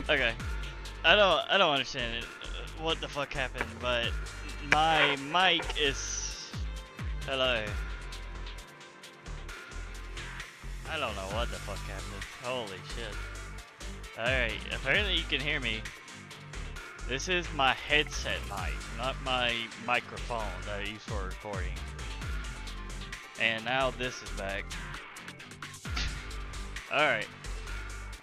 Okay. I don't understand it. What the fuck happened, but my mic is... Hello. I don't know what the fuck happened. Holy shit. Alright, apparently you can hear me. This is my headset mic, not my microphone that I use for recording. And now this is back. Alright.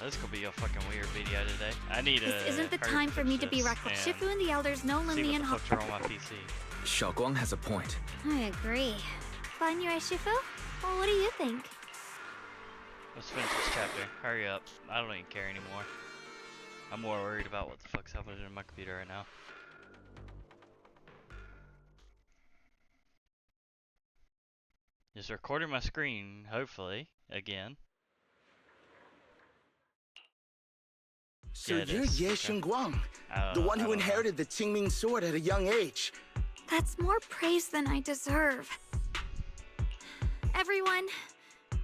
This could be a fucking weird video today. I need This isn't the time for me to be reckless. Shifu and the elders know Lindy and Hop on my PC. Xiaoguang has a point. I agree. Fun you, Shifu? Well, what do you think? Let's finish this chapter. Hurry up. I don't even care anymore. I'm more worried about what the fuck's happening in my computer right now. Just recording my screen, hopefully, again. Sir Ye Xingguang, the one who inherited the Qingming sword at a young age. That's more praise than I deserve. Everyone,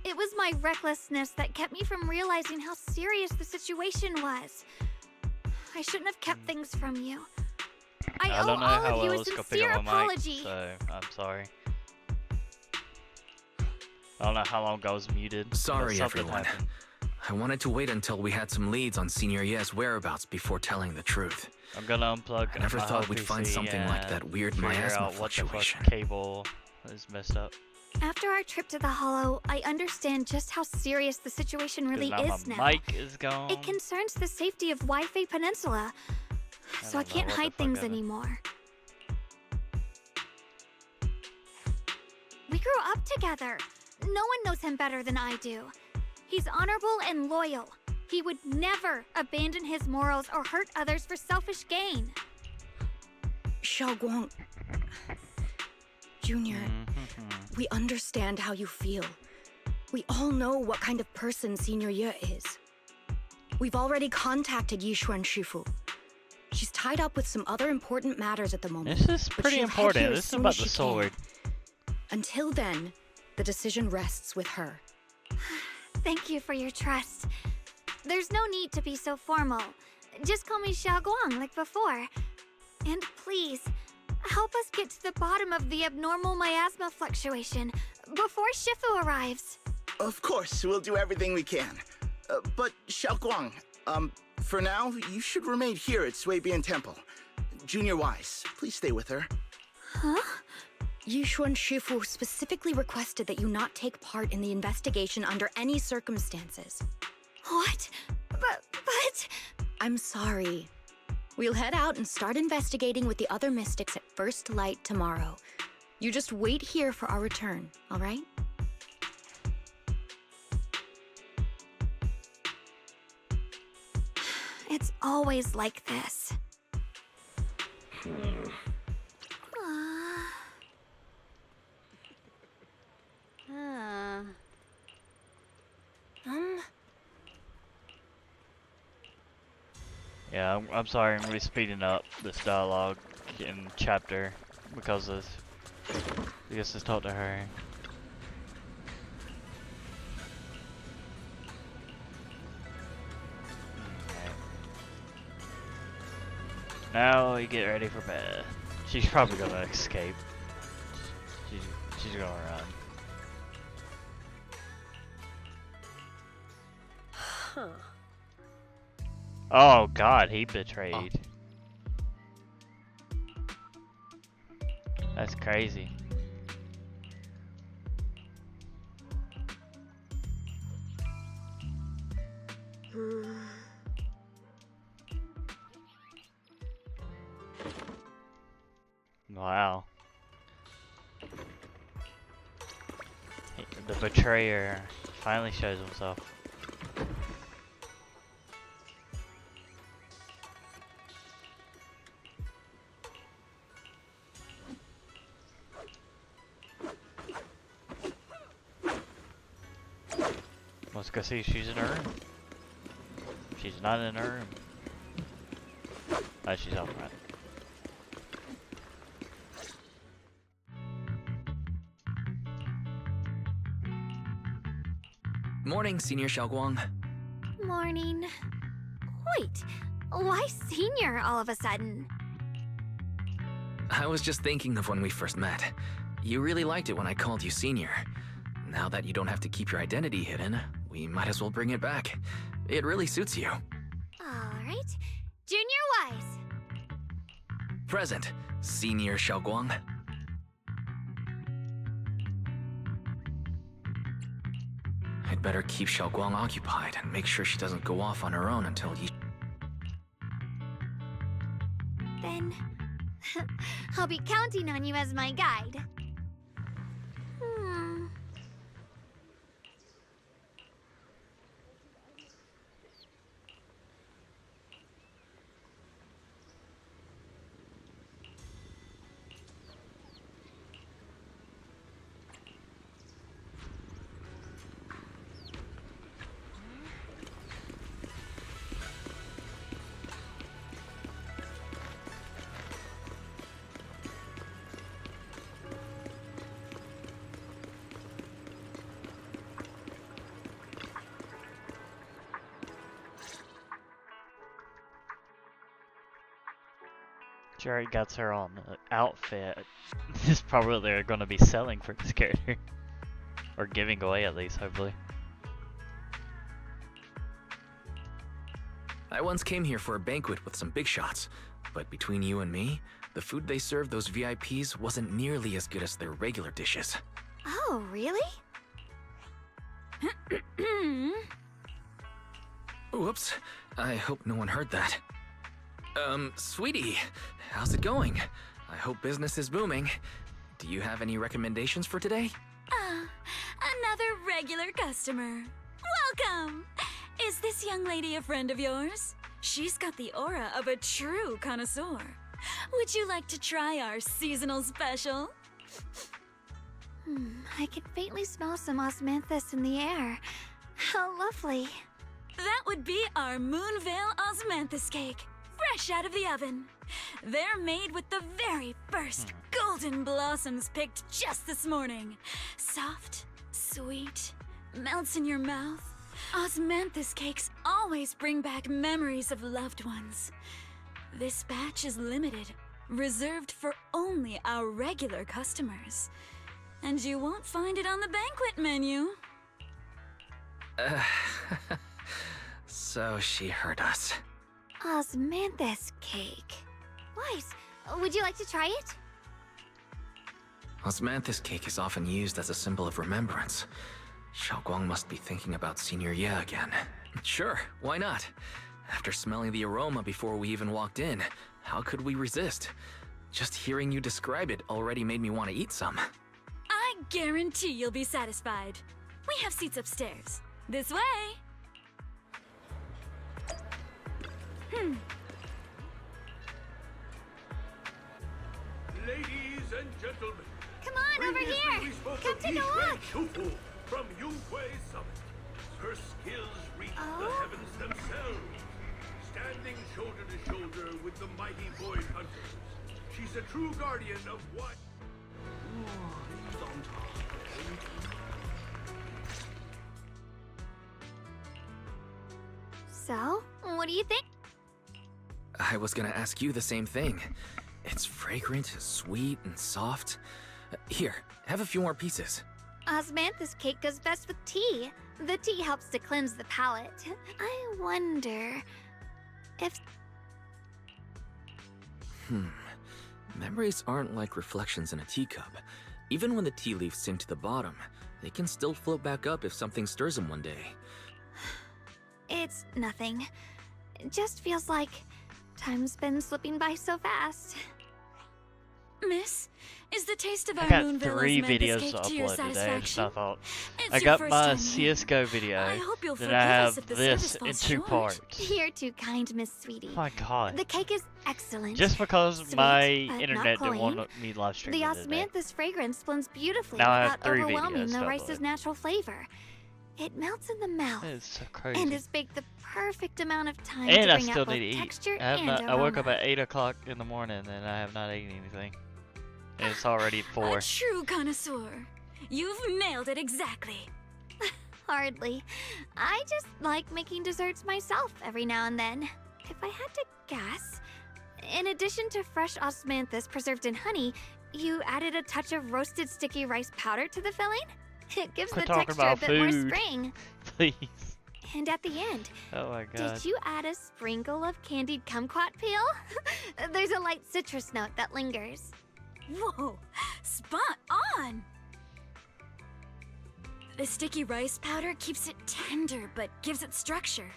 it was my recklessness that kept me from realizing how serious the situation was. I shouldn't have kept things from you. I owe don't know all how of you well a it's gonna pick sincere up my apology. mic, so I'm sorry. I don't know how long I was muted. Sorry, something everyone. happened. I wanted to wait until we had some leads on Senior Ye's whereabouts before telling the truth. I'm gonna unplug. I never my thought whole we'd find PC something like and that weird figure miasma out what the fluctuation. fuck cable is messed up. After our trip to the Hollow, I understand just how serious the situation really is my now. mic is gone. It concerns the safety of Wi-Fi Peninsula, so I don't know can't what the hide fuck things happened. anymore. We grew up together. No one knows him better than I do. He's honorable and loyal. He would never abandon his morals or hurt others for selfish gain. Xiaoguang, Junior, we understand how you feel. We all know what kind of person Senior Ye is. We've already contacted Yishuan Shifu. She's tied up with some other important matters at the moment. This is but pretty she'll head important. here This as is soon about as the she sword. can. Until then, the decision rests with her. Thank you for your trust. There's no need to be so formal. Just call me Xiaoguang like before. And please, help us get to the bottom of the abnormal miasma fluctuation before Shifu arrives. Of course, we'll do everything we can. But Xiaoguang, for now, you should remain here at Suibian Temple. Junior Wise, please stay with her. Huh? Yishuan Shifu specifically requested that you not take part in the investigation under any circumstances. What? But... I'm sorry. We'll head out and start investigating with the other mystics at first light tomorrow. You just wait here for our return, all right? It's always like this. Yeah, I'm sorry. I'm gonna be speeding up this dialogue in chapter because of I guess just talk to her. Now we get ready for bed. She's probably gonna escape. She's gonna run. Huh. Oh God, he betrayed. That's crazy. Wow. The betrayer finally shows himself. Let's go see if she's in her room. She's not in her room. Oh, she's out front. Morning, Senior Xiaoguang. Morning. Wait, why senior all of a sudden? I was just thinking of when we first met. You really liked it when I called you senior. Now that you don't have to keep your identity hidden, we might as well bring it back. It really suits you. Alright. Junior Wise. Present, Senior Xiaoguang. I'd better keep Xiaoguang occupied and make sure she doesn't go off on her own until you... Then I'll be counting on you as my guide. Hmm. Jerry gets her on the outfit. This is probably what they're going to be selling for this character. Or giving away at least, hopefully. I once came here for a banquet with some big shots, but between you and me, the food they served those VIPs wasn't nearly as good as their regular dishes. Oh, really? Whoops, I hope no one heard that. Sweetie, how's it going? I hope business is booming. Do you have any recommendations for today? Another regular customer. Welcome! Is this young lady a friend of yours? She's got the aura of a true connoisseur. Would you like to try our seasonal special? I can faintly smell some osmanthus in the air. How lovely. That would be our Moonvale Osmanthus cake, fresh out of the oven. They're made with the very first golden blossoms picked just this morning. Soft, sweet, melts in your mouth. Osmanthus cakes always bring back memories of loved ones. This batch is limited, reserved for only our regular customers. And you won't find it on the banquet menu. So she heard us. Osmanthus cake. Wise, would you like to try it? Osmanthus cake is often used as a symbol of remembrance. Xiaoguang must be thinking about Senior Ye again. Sure, why not? After smelling the aroma before we even walked in, how could we resist? Just hearing you describe it already made me want to eat some. I guarantee you'll be satisfied. We have seats upstairs. This way. Ladies and gentlemen, Come on, over here. Come take a look. Shufu from Yunhui Summit. Her skills reach the heavens themselves, standing shoulder to shoulder with the mighty void hunters. She's a true guardian of what? So, what do you think? I was gonna ask you the same thing. It's fragrant, sweet, and soft. Here, have a few more pieces. Osmanthus cake goes best with tea. The tea helps to cleanse the palate. I wonder if... Memories aren't like reflections in a teacup. Even when the tea leaves sink to the bottom, they can still float back up if something stirs them one day. It's nothing. It just feels like time's been slipping by so fast. Miss, is the taste of I our got Moonville 3 Osmanthus videos cake to your uploaded today, and satisfaction? I thought It's I your got first my time here. CSGO video, I hope you'll then forgive I us have if the this service in falls 2 short. parts. You're too kind, Miss Sweetie. My god. The cake is excellent. Just because Sweet, my but internet not didn't want cloying. me live stream The it today. osmanthus fragrance blends beautifully Now I have without 3 overwhelming videos the to rice's upload. natural flavor. It melts in the mouth That is so crazy. and is baked the perfect amount of time And to I bring still out both need to eat. texture I, have and not, aroma. I woke up at 8 o'clock in the morning and I have not eaten anything. And it's already 4. A true connoisseur. You've nailed it exactly. Hardly. I just like making desserts myself every now and then. If I had to guess, in addition to fresh osmanthus preserved in honey, you added a touch of roasted sticky rice powder to the filling? It gives Quit the talking texture a about bit more food. spring. Please. And at the end, Oh my god. did you add a sprinkle of candied kumquat peel? There's a light citrus note that lingers. Whoa, spot on! The sticky rice powder keeps it tender but gives it structure.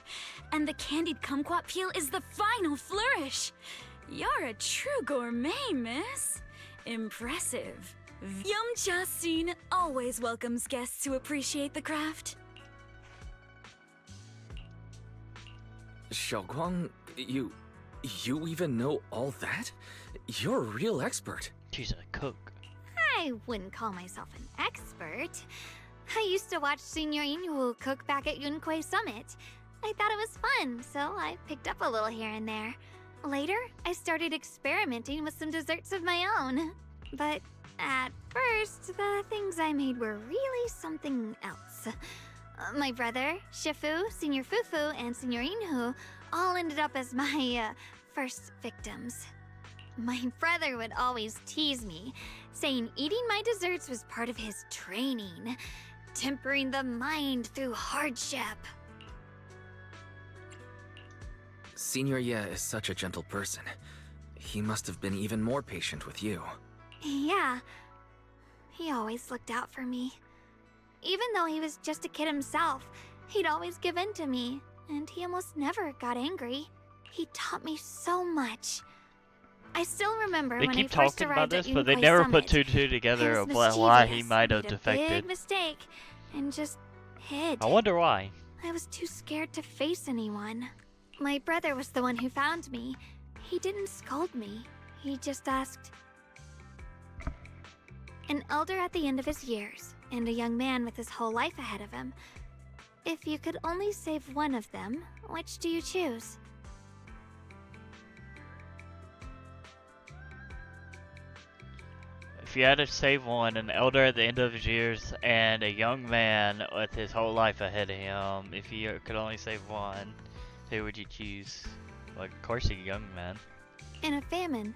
And the candied kumquat peel is the final flourish. You're a true gourmet, miss. Impressive. Yum Cha Scene always welcomes guests who appreciate the craft. Xiaoguang, you even know all that? You're a real expert. She's a cook. I wouldn't call myself an expert. I used to watch Senior Inhu cook back at Yunquei Summit. I thought it was fun, so I picked up a little here and there. Later, I started experimenting with some desserts of my own. But at first, the things I made were really something else. My brother, Shifu, Senior Fufu, and Senior Inhu all ended up as my first victims. My brother would always tease me, saying eating my desserts was part of his training, tempering the mind through hardship. Senior Ye is such a gentle person. He must have been even more patient with you. Yeah, he always looked out for me. Even though he was just a kid himself, he'd always give in to me, and he almost never got angry. He taught me so much. I still remember They when keep I first talking arrived about this, at but they Yunquei never Summit. put two together I of was why he mischievous, might have made a defected. big mistake, and just hid. I wonder why. I was too scared to face anyone. My brother was the one who found me. He didn't scold me. He just asked. An elder at the end of his years, and a young man with his whole life ahead of him. If you could only save one of them, which do you choose? If you had to save one, an elder at the end of his years and a young man with his whole life ahead of him, if you could only save one, who would you choose? Well, of course, a young man. In a famine,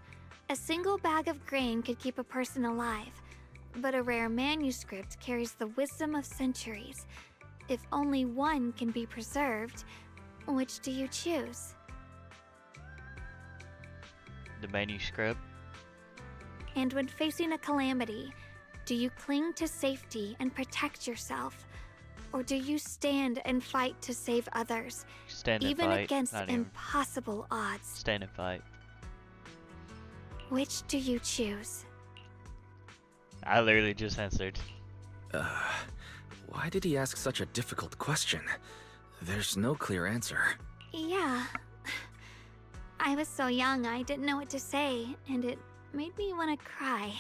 a single bag of grain could keep a person alive, but a rare manuscript carries the wisdom of centuries. If only one can be preserved, which do you choose? The manuscript. And when facing a calamity, do you cling to safety and protect yourself? Or do you stand and fight to save others, Stand and even fight. against Not even. impossible odds? Stand and fight. Which do you choose? I literally just answered. Why did he ask such a difficult question? There's no clear answer. Yeah. I was so young I didn't know what to say, and it made me want to cry.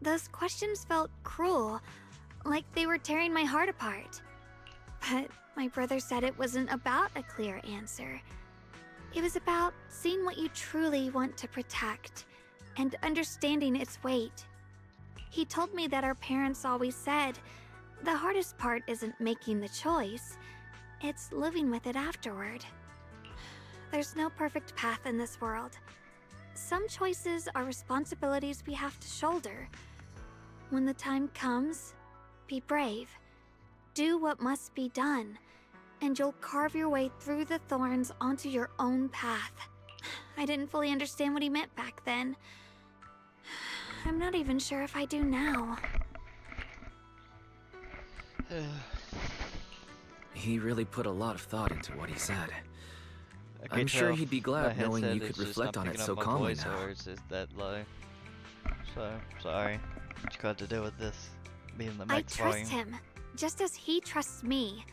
Those questions felt cruel, like they were tearing my heart apart. But my brother said it wasn't about a clear answer. It was about seeing what you truly want to protect and understanding its weight. He told me that our parents always said, the hardest part isn't making the choice, it's living with it afterward. There's no perfect path in this world. Some choices are responsibilities we have to shoulder. When the time comes, be brave. Do what must be done, and you'll carve your way through the thorns onto your own path. I didn't fully understand what he meant back then. I'm not even sure if I do now. He really put a lot of thought into what he said. I can I'm sure tell he'd be my glad knowing headset you is could just reflect not on it picking so up my calmly voice, now. or it's just that low. So, sorry. You got to deal with this being the I max trust volume. him, just as he trusts me.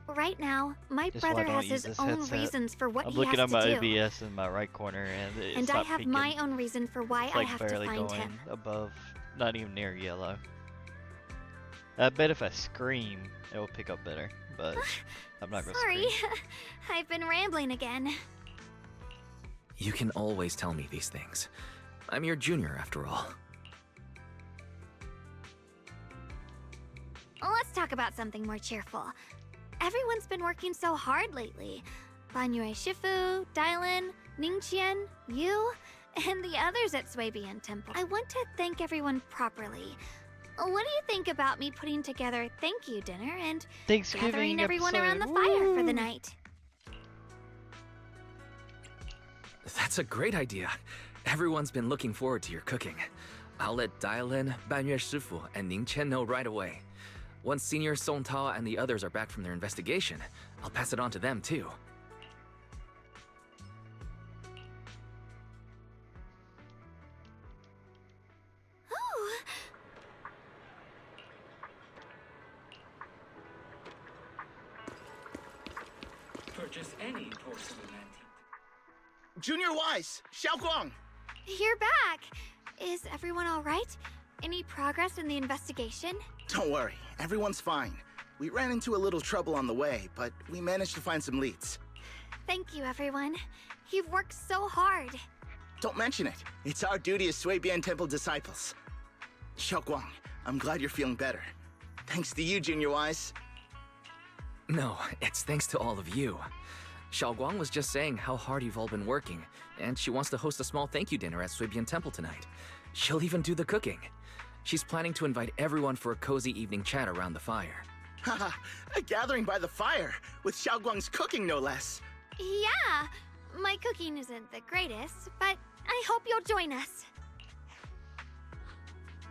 Right now, my Just why brother don't has use his this own headset? reasons for what I'm he looking has at to my do. OBS in my right corner, and it's And I not have peaking. my own reason for why It's I like have to barely find going him. above, not even near yellow. I bet if I scream, it will pick up better, but I'm not gonna Sorry, scream. I've been rambling again. You can always tell me these things. I'm your junior, after all. let's talk about something more cheerful. Everyone's been working so hard lately. Banyue Shifu, Dylan, Ningqian, you, and the others at Swabian Temple. I want to thank everyone properly. What do you think about me putting together a thank you dinner and Thanksgiving gathering everyone episode. around the fire for the Woo! night? That's a great idea. Everyone's been looking forward to your cooking. I'll let Dylan, Banyue Shifu, and Ning Chen know right away. Once Senior Song Tao and the others are back from their investigation, I'll pass it on to them too. Ooh. Purchase any porcelain antique. Junior Wise, Xiaoguang. You're back! Is everyone alright? Any progress in the investigation? Don't worry, everyone's fine. We ran into a little trouble on the way, but we managed to find some leads. Thank you, everyone. You've worked so hard. Don't mention it. It's our duty as Swabian Temple disciples. Xiaoguang, I'm glad you're feeling better. Thanks to you, Junior Wise. No, it's thanks to all of you. Xiaoguang was just saying how hard you've all been working, and she wants to host a small thank you dinner at Swabian Temple tonight. She'll even do the cooking. She's planning to invite everyone for a cozy evening chat around the fire. Haha, a gathering by the fire, with Xiaoguang's cooking no less. Yeah, my cooking isn't the greatest, but I hope you'll join us.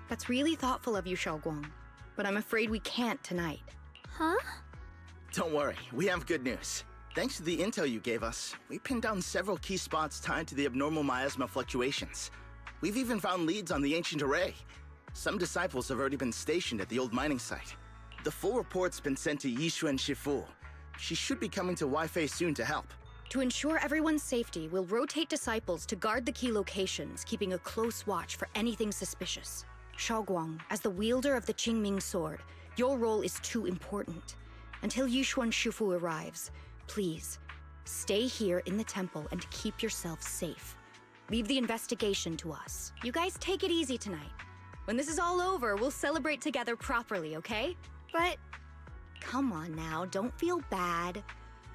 That's really thoughtful of you, Xiaoguang. But I'm afraid we can't tonight. Huh? Don't worry, we have good news. Thanks to the intel you gave us, we pinned down several key spots tied to the abnormal miasma fluctuations. We've even found leads on the ancient array. Some disciples have already been stationed at the old mining site. The full report's been sent to Yishuan Shifu. She should be coming to Waifei soon to help. To ensure everyone's safety, we'll rotate disciples to guard the key locations, keeping a close watch for anything suspicious. Xiaoguang, as the wielder of the Qingming sword, your role is too important. Until Yishuan Shifu arrives, please, stay here in the temple and keep yourself safe. Leave the investigation to us. You guys take it easy tonight. When this is all over, we'll celebrate together properly, okay? But Come on now, don't feel bad.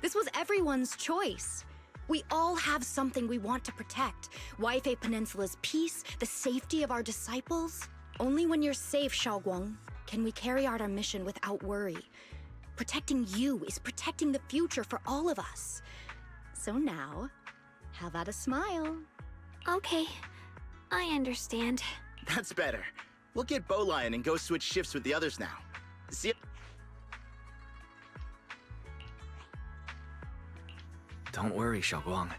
This was everyone's choice. We all have something we want to protect. Waifei Peninsula's peace, the safety of our disciples. Only when you're safe, Xiaoguang, can we carry out our mission without worry. Protecting you is protecting the future for all of us. So now, how about a smile? okay, I understand. That's better. We'll get Bowlion and go switch shifts with the others now. See ya. Don't worry, Xiaoguang.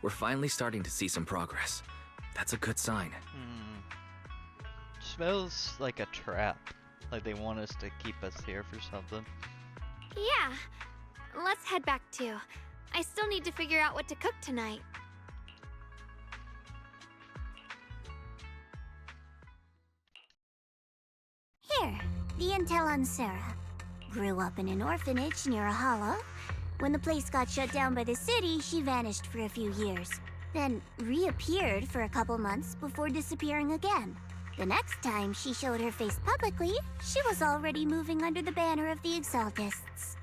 We're finally starting to see some progress. That's a good sign. Smells like a trap. Like they want us to keep us here for something. Yeah, let's head back too. I still need to figure out what to cook tonight. Here, the intel on Sarah. Grew up in an orphanage near a hollow. When the place got shut down by the city, she vanished for a few years. Then reappeared for a couple months before disappearing again. The next time she showed her face publicly, she was already moving under the banner of the Exaltists.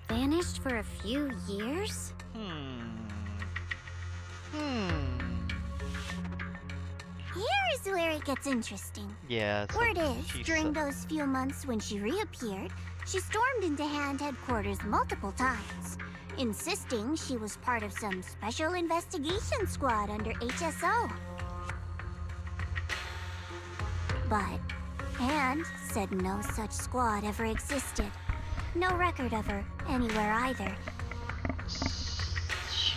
Vanished for a few years? Here's where it gets interesting. Yeah. Word something is, she during said. those few months when she reappeared, she stormed into Hand headquarters multiple times, insisting she was part of some special investigation squad under HSO. But Hand said no such squad ever existed. No record of her anywhere either.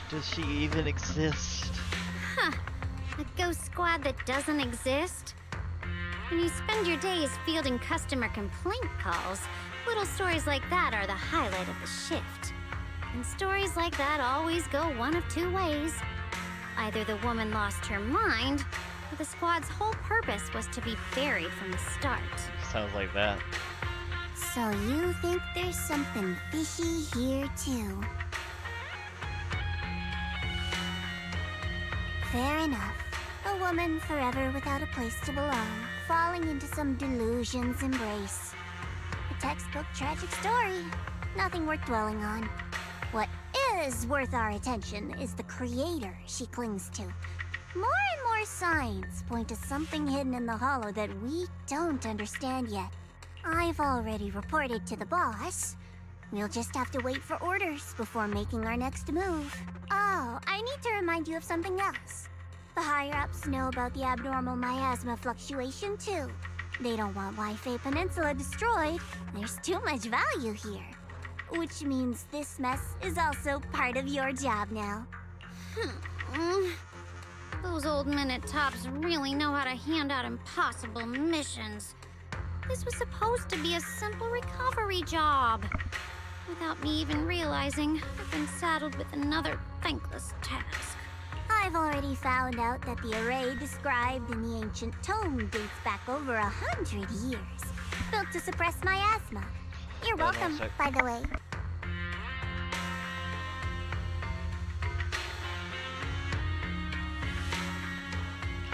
Does she even exist? Huh. A ghost squad that doesn't exist? When you spend your days fielding customer complaint calls, little stories like that are the highlight of the shift. And stories like that always go one of two ways. Either the woman lost her mind, or the squad's whole purpose was to be buried from the start. Sounds like that. So you think there's something fishy here too? Fair enough. A woman forever without a place to belong, falling into some delusion's embrace. A textbook tragic story. Nothing worth dwelling on. What is worth our attention is the creator she clings to. More and more signs point to something hidden in the hollow that we don't understand yet. I've already reported to the boss. We'll just have to wait for orders before making our next move. Oh, I need to remind you of something else. The higher-ups know about the abnormal miasma fluctuation, too. They don't want Waifei Peninsula destroyed. There's too much value here. Which means this mess is also part of your job now. Those old men-at-tops really know how to hand out impossible missions. This was supposed to be a simple recovery job. Without me even realizing, I've been saddled with another thankless task. I've already found out that the array described in the ancient tome dates back over 100 years. Built to suppress miasma. You're welcome, by the way.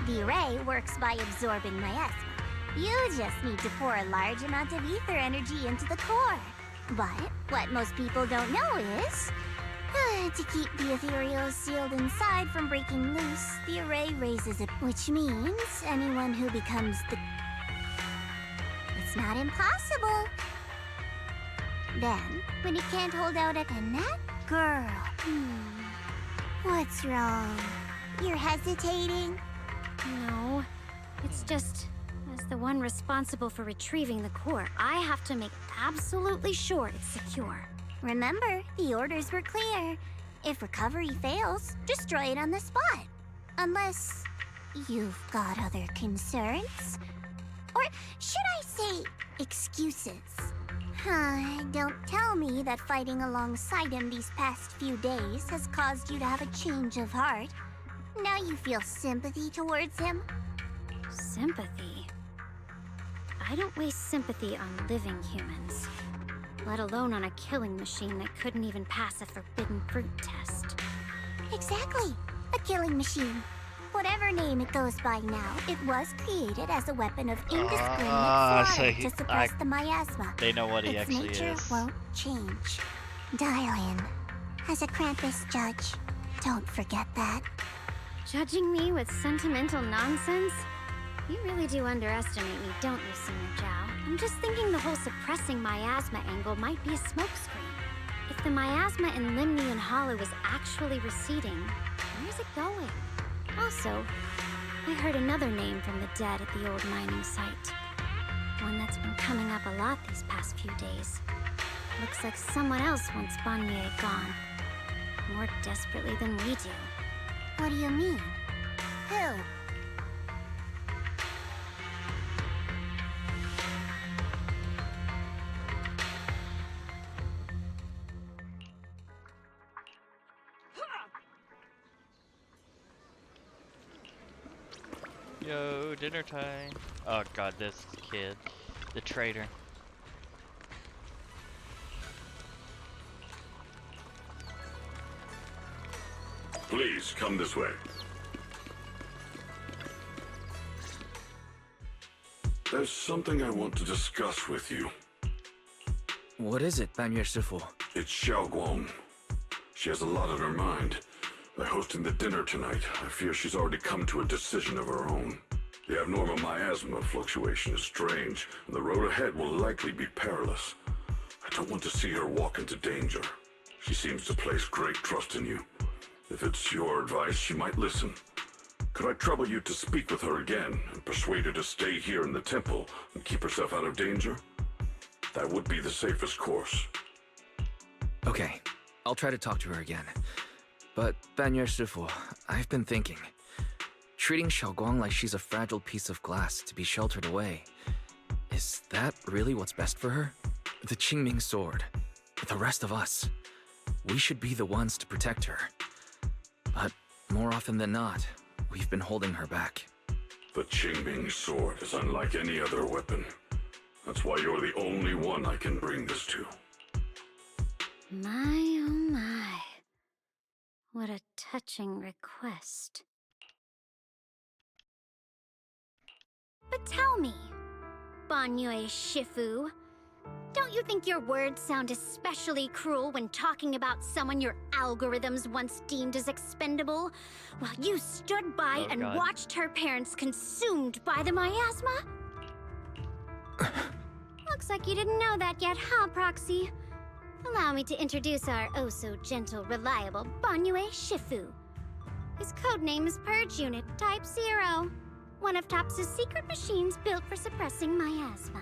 The array works by absorbing miasma. You just need to pour a large amount of ether energy into the core. But what most people don't know is, to keep the ethereal sealed inside from breaking loose, the array raises it, which means anyone who becomes the... It's not impossible. Then, when it can't hold out and that girl... What's wrong? You're hesitating? No, it's just, as the one responsible for retrieving the core, I have to make absolutely sure it's secure. Remember, the orders were clear. If recovery fails, destroy it on the spot. Unless you've got other concerns. Or should I say, excuses? Don't tell me that fighting alongside him these past few days has caused you to have a change of heart. Now you feel sympathy towards him? Sympathy? I don't waste sympathy on living humans. Let alone on a killing machine that couldn't even pass a forbidden fruit test. Exactly. A killing machine. Whatever name it goes by now, it was created as a weapon of indiscriminate slaughter to suppress the miasma. They know what he its actually nature is. won't change. Darling, as a Krampus judge, don't forget that. Judging me with sentimental nonsense? You really do underestimate me, don't you, Senior Zhao? I'm just thinking the whole suppressing miasma angle might be a smokescreen. If the miasma in Limnian Hollow is actually receding, where's it going? Also, I heard another name from the dead at the old mining site. One that's been coming up a lot these past few days. Looks like someone else wants Banye gone. More desperately than we do. What do you mean? Who? Yo, dinner time. Oh god, this kid. The traitor. Please, come this way. There's something I want to discuss with you. What is it, Banyue Shifu? It's Xiaoguang. She has a lot on her mind. By hosting the dinner tonight, I fear she's already come to a decision of her own. The abnormal miasma fluctuation is strange, and the road ahead will likely be perilous. I don't want to see her walk into danger. She seems to place great trust in you. If it's your advice, she might listen. Could I trouble you to speak with her again and persuade her to stay here in the temple and keep herself out of danger? That would be the safest course. Okay, I'll try to talk to her again. But, Banyue Shifu, I've been thinking. Treating Xiaoguang like she's a fragile piece of glass to be sheltered away. Is that really what's best for her? The Qingming sword. The rest of us. We should be the ones to protect her. But more often than not, we've been holding her back. The Qingming sword is unlike any other weapon. That's why you're the only one I can bring this to. My oh my. What a touching request. But tell me, Banyue Shifu, Don't you think your words sound especially cruel when talking about someone your algorithms once deemed as expendable? While you stood by and God. watched her parents consumed by the miasma? Looks like you didn't know that yet, huh, Proxy? Allow me to introduce our oh-so-gentle, reliable Banyue Shifu. His codename is Purge Unit Type 0, one of TOPS' secret machines built for suppressing miasma.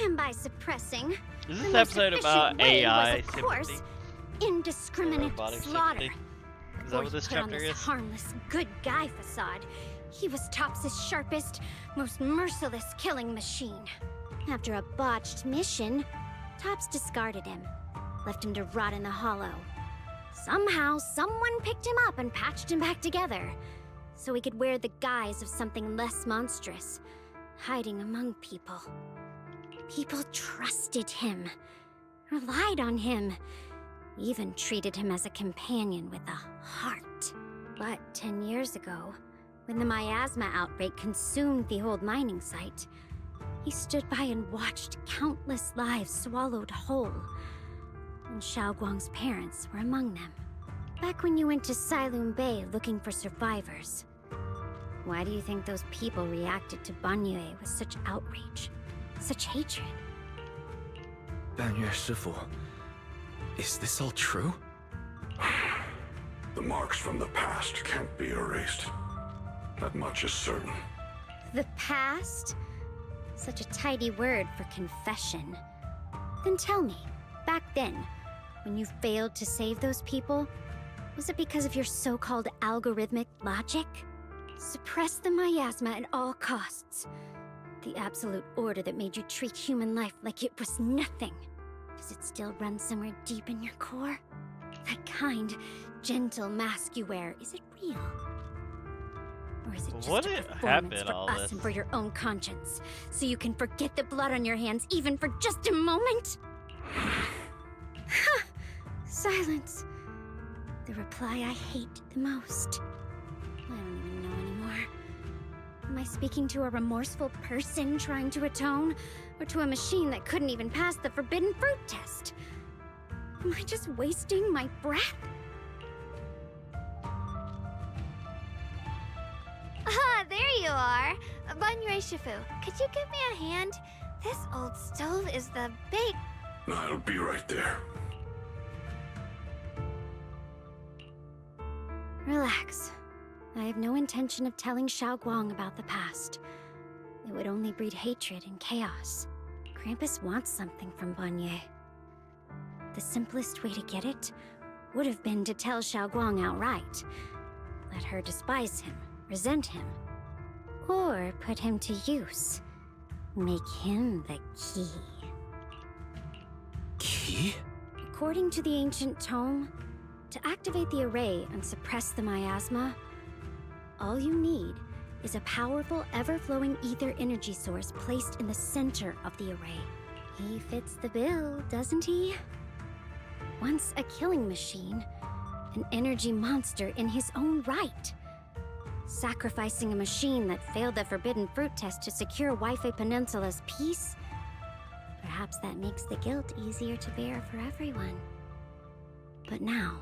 And by suppressing, Is the this most episode efficient about way AI was, of course, sympathy? indiscriminate Robotic slaughter. sympathy? Is Before that what he this put on chapter this is? harmless, good guy facade, he was TOPS' sharpest, most merciless killing machine. After a botched mission, TOPS discarded him, left him to rot in the hollow. Somehow, someone picked him up and patched him back together, so he could wear the guise of something less monstrous, hiding among people. People trusted him, relied on him, even treated him as a companion with a heart. But 10 years ago, when the miasma outbreak consumed the old mining site, he stood by and watched countless lives swallowed whole. And Xiaoguang's parents were among them. Back when you went to Silum Bay looking for survivors, why do you think those people reacted to Banyue with such outrage, such hatred? Banyue Shifu, is this all true? The marks from the past can't be erased. That much is certain. The past? Such a tidy word for confession. Then tell me, back then, when you failed to save those people, was it because of your so-called algorithmic logic? Suppress the miasma at all costs. The absolute order that made you treat human life like it was nothing. Does it still run somewhere deep in your core? That kind, gentle mask you wear, is it real? Or is it just What a it performance happened, for all us this? and for your own conscience? So you can forget the blood on your hands even for just a moment? Silence. The reply I hate the most. I don't even know anymore. Am I speaking to a remorseful person trying to atone? Or to a machine that couldn't even pass the forbidden fruit test? Am I just wasting my breath? Ah, there you are. Banyue Shifu, could you give me a hand? This old stove is the big... I'll be right there. Relax. I have no intention of telling Xiaoguang about the past. It would only breed hatred and chaos. Krampus wants something from Banyue. The simplest way to get it would have been to tell Xiaoguang outright. Let her despise him, resent him, or put him to use. Make him the key. Key? According to the ancient tome, to activate the array and suppress the miasma, all you need is a powerful, ever-flowing ether energy source placed in the center of the array. He fits the bill, doesn't he? Once a killing machine, an energy monster in his own right. Sacrificing a machine that failed the forbidden fruit test to secure Wi-Fi Peninsula's peace? Perhaps that makes the guilt easier to bear for everyone. But now...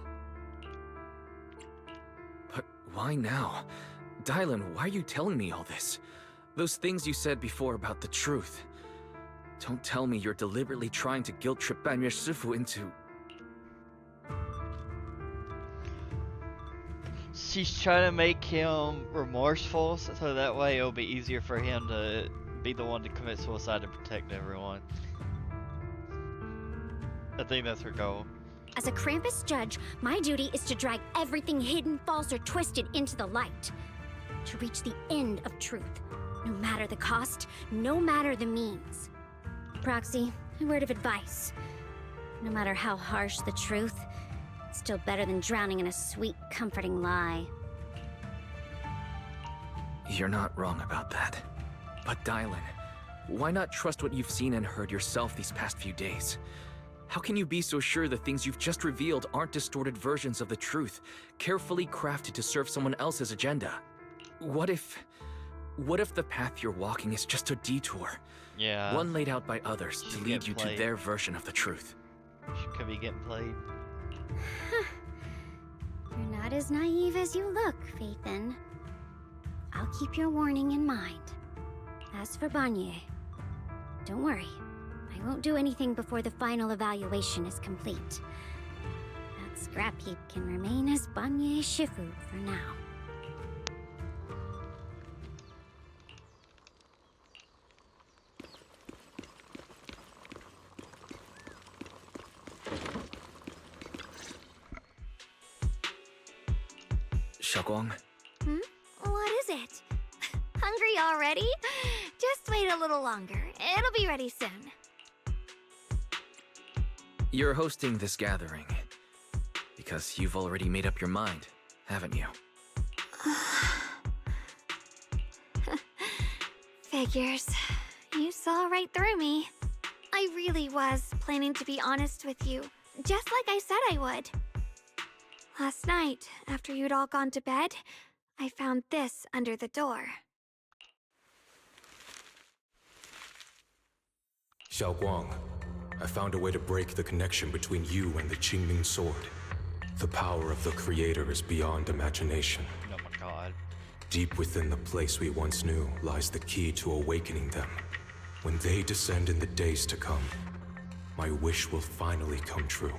But why now? Dylan, why are you telling me all this? Those things you said before about the truth. Don't tell me you're deliberately trying to guilt-trip Banyue Shifu into... She's trying to make him remorseful, so that way it'll be easier for him to be the one to commit suicide to protect everyone. I think that's her goal. As a Krampus judge, my duty is to drag everything hidden, false, or twisted into the light. To reach the end of truth. No matter the cost, no matter the means. Proxy, a word of advice. No matter how harsh the truth, it's still better than drowning in a sweet, comforting lie. You're not wrong about that. But Dylan, why not trust what you've seen and heard yourself these past few days? How can you be so sure the things you've just revealed aren't distorted versions of the truth, carefully crafted to serve someone else's agenda? What if the path you're walking is just a detour? Yeah. One laid out by others to She's lead getting you to played. their version of the truth. She could be getting played. You're not as naive as you look, Phaethon. I'll keep your warning in mind. As for Banye, don't worry. I won't do anything before the final evaluation is complete. That scrap heap can remain as Banye Shifu for now. Xiaoguang, What is it? Hungry already? Just wait a little longer. It'll be ready soon. you're hosting this gathering because you've already made up your mind, haven't you? Figures. You saw right through me. I really was planning to be honest with you, just like I said I would. Last night, after you'd all gone to bed, I found this under the door. Xiaoguang, I found a way to break the connection between you and the Qingming sword. The power of the Creator is beyond imagination. Oh my god. Deep within the place we once knew lies the key to awakening them. When they descend in the days to come, my wish will finally come true.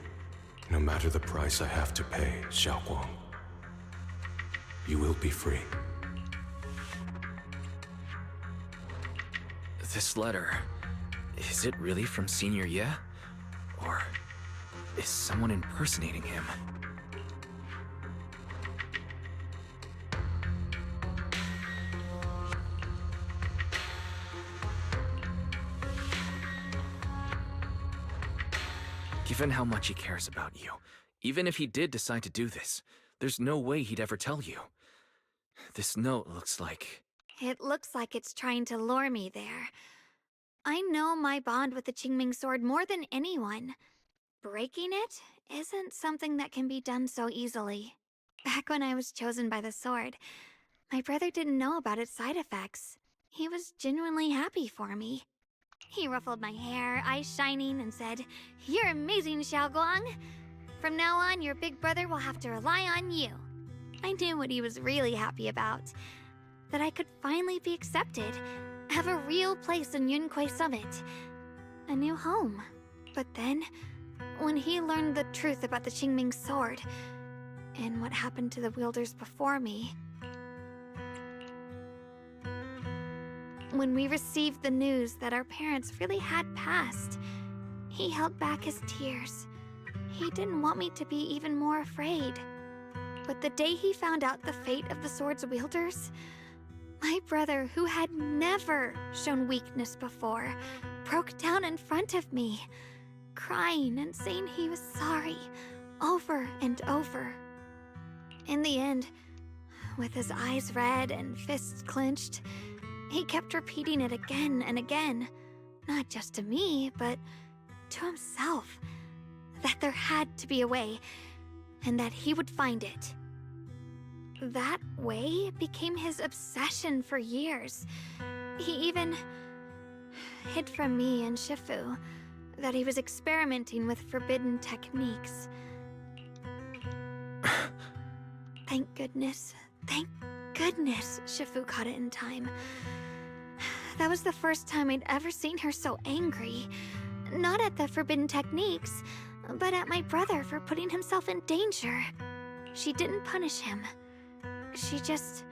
No matter the price I have to pay, Xiaoguang. You will be free. This letter, is it really from Senior Ye? Or is someone impersonating him? Given how much he cares about you, even if he did decide to do this, there's no way he'd ever tell you. This note looks like... It looks like it's trying to lure me there. I know my bond with the Qingming sword more than anyone. Breaking it isn't something that can be done so easily. Back when I was chosen by the sword, my brother didn't know about its side effects. He was genuinely happy for me. He ruffled my hair, eyes shining, and said, "You're amazing, Xiaoguang. From now on, your big brother will have to rely on you." I knew what he was really happy about. That I could finally be accepted, have a real place in Yunquei Summit, a new home. But then, when he learned the truth about the Qingming sword, and what happened to the wielders before me, when we received the news that our parents really had passed, he held back his tears. He didn't want me to be even more afraid. But the day he found out the fate of the sword's wielders, my brother, who had never shown weakness before, broke down in front of me, crying and saying he was sorry, over and over. In the end, with his eyes red and fists clenched, he kept repeating it again and again, not just to me, but to himself, that there had to be a way, and that he would find it. That way became his obsession for years. He even hid from me and Shifu that he was experimenting with forbidden techniques. Thank goodness Shifu caught it in time. That was the first time I'd ever seen her so angry. Not at the forbidden techniques, but at my brother for putting himself in danger. She didn't punish him. She just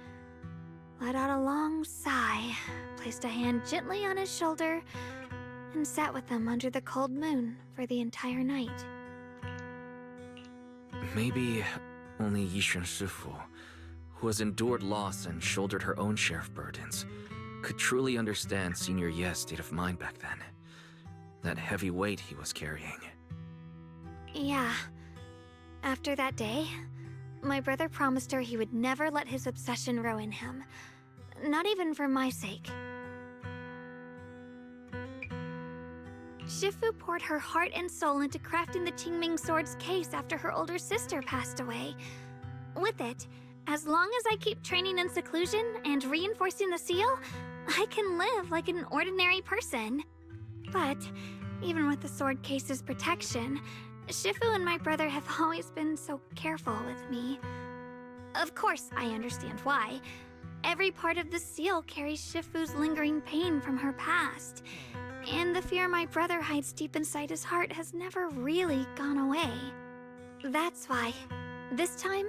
let out a long sigh, placed a hand gently on his shoulder, and sat with him under the cold moon for the entire night. Maybe only Yishan Shifu, who has endured loss and shouldered her own share of burdens, could truly understand Senior Ye's state of mind back then. That heavy weight he was carrying. Yeah. After that day, my brother promised her he would never let his obsession ruin him. Not even for my sake. Shifu poured her heart and soul into crafting the Qingming sword's case after her older sister passed away. With it, as long as I keep training in seclusion and reinforcing the seal, I can live like an ordinary person. But even with the sword case's protection, Shifu and my brother have always been so careful with me. Of course, I understand why. Every part of the seal carries Shifu's lingering pain from her past. And the fear my brother hides deep inside his heart has never really gone away. That's why, this time,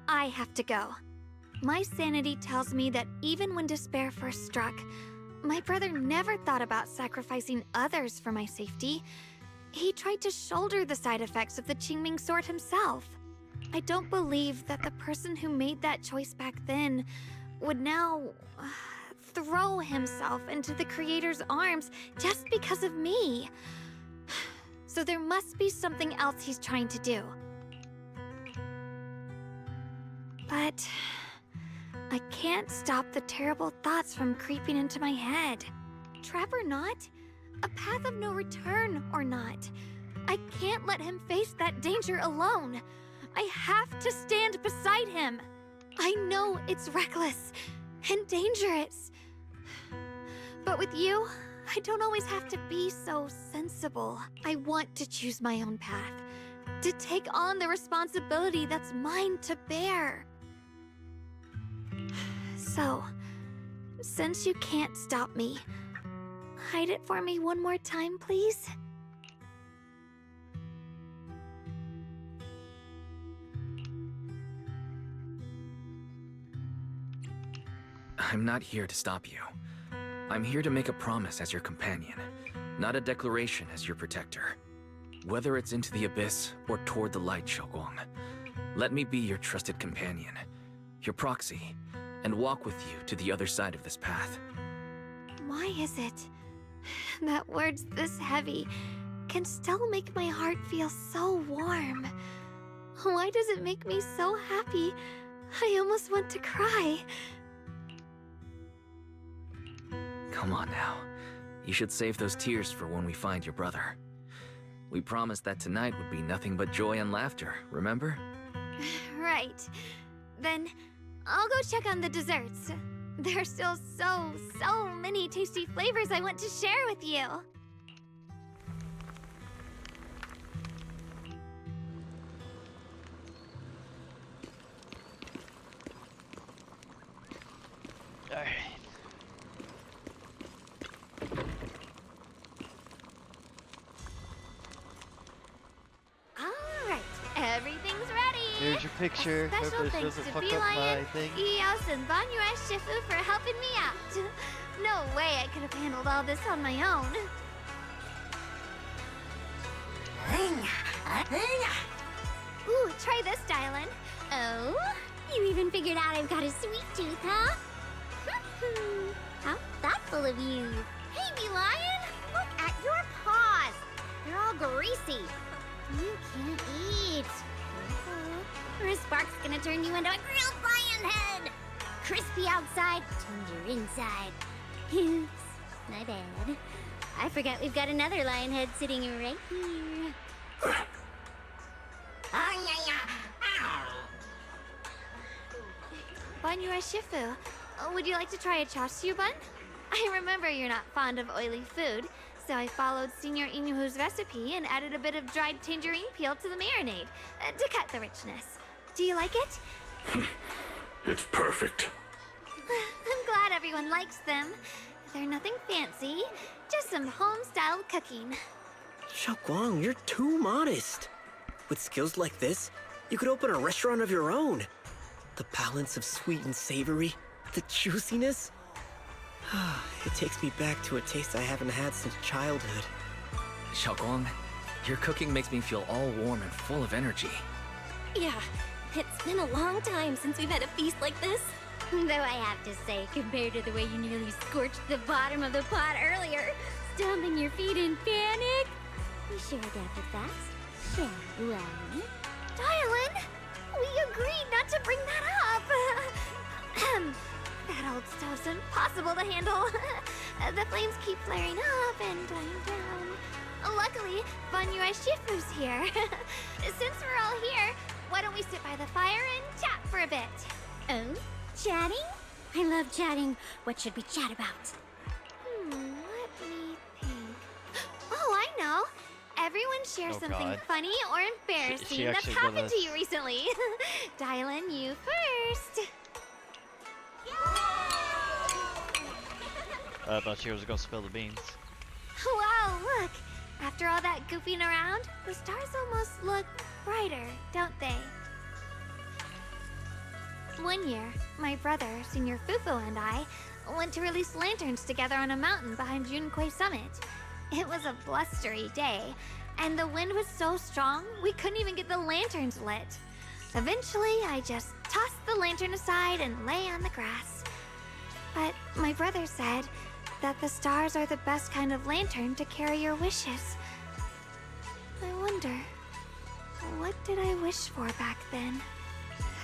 I have to go. My sanity tells me that even when despair first struck, my brother never thought about sacrificing others for my safety. He tried to shoulder the side effects of the Qingming sword himself. I don't believe that the person who made that choice back then would now throw himself into the Creator's arms just because of me. So there must be something else he's trying to do. But I can't stop the terrible thoughts from creeping into my head. Trap or not, a path of no return or not, I can't let him face that danger alone. I have to stand beside him. I know it's reckless and dangerous. But with you, I don't always have to be so sensible. I want to choose my own path, to take on the responsibility that's mine to bear. So, since you can't stop me, hide it for me one more time, please? I'm not here to stop you. I'm here to make a promise as your companion, not a declaration as your protector. Whether it's into the abyss or toward the light, Xiaoguang, let me be your trusted companion, your proxy, and walk with you to the other side of this path. Why is it that words this heavy can still make my heart feel so warm? Why does it make me so happy I almost want to cry? Come on now. You should save those tears for when we find your brother. We promised that tonight would be nothing but joy and laughter, remember? Right. Then I'll go check on the desserts. There are still so many tasty flavors I want to share with you. Alright. Alright, everything's ready. Here's your picture. Hope Special this thanks doesn't to fuck up Beelion, my thing. Eos, and Banyue Shifu for helping me out. No way I could have handled all this on my own. Ooh, try this, Dylan. Oh? You even figured out I've got a sweet tooth, huh? How thoughtful of you. Hey, Beelion! Look at your paws! They're all greasy. You can't eat. Or a spark's gonna turn you into a grilled lion head! Crispy outside, tender inside. Oops, my bad. I forgot we've got another lion head sitting right here. Banyue Shifu, would you like to try a chashu bun? I remember you're not fond of oily food, so I followed Senior Inuhu's recipe and added a bit of dried tangerine peel to the marinade to cut the richness. Do you like it? It's perfect. I'm glad everyone likes them. They're nothing fancy, just some home-style cooking. Xiaoguang, you're too modest. With skills like this, you could open a restaurant of your own. The balance of sweet and savory, the juiciness. It takes me back to a taste I haven't had since childhood. Xiaoguang, your cooking makes me feel all warm and full of energy. Yeah, it's been a long time since we've had a feast like this. Though I have to say, compared to the way you nearly scorched the bottom of the pot earlier, stomping your feet in panic, we sure adapted fast, shall we? Dylan, we agreed not to bring that up. That old stove's impossible to handle. The flames keep flaring up and dying down. Luckily, Banyue Shifu's here. Since we're all here, why don't we sit by the fire and chat for a bit? Oh, chatting? I love chatting. What should we chat about? Let me think. Oh, I know. Everyone share Oh, something God. funny or embarrassing She that's actually happened gonna- to you recently. Dylan, you first. I thought she was gonna spill the beans. Wow, look. After all that goofing around, the stars almost look brighter, don't they? One year, my brother, Senior Fufu, and I went to release lanterns together on a mountain behind Junquei Summit. It was a blustery day, and the wind was so strong we couldn't even get the lanterns lit. Eventually, I just tossed the lantern aside and lay on the grass. But my brother said that the stars are the best kind of lantern to carry your wishes. I wonder, what did I wish for back then?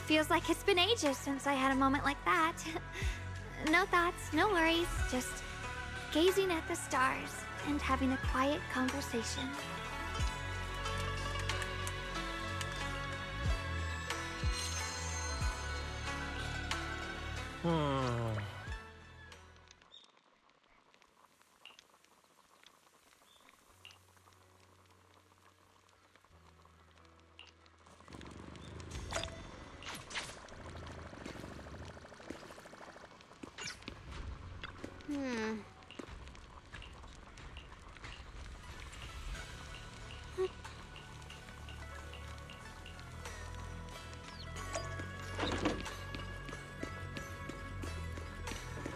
Feels like it's been ages since I had a moment like that. No thoughts, no worries, just gazing at the stars and having a quiet conversation.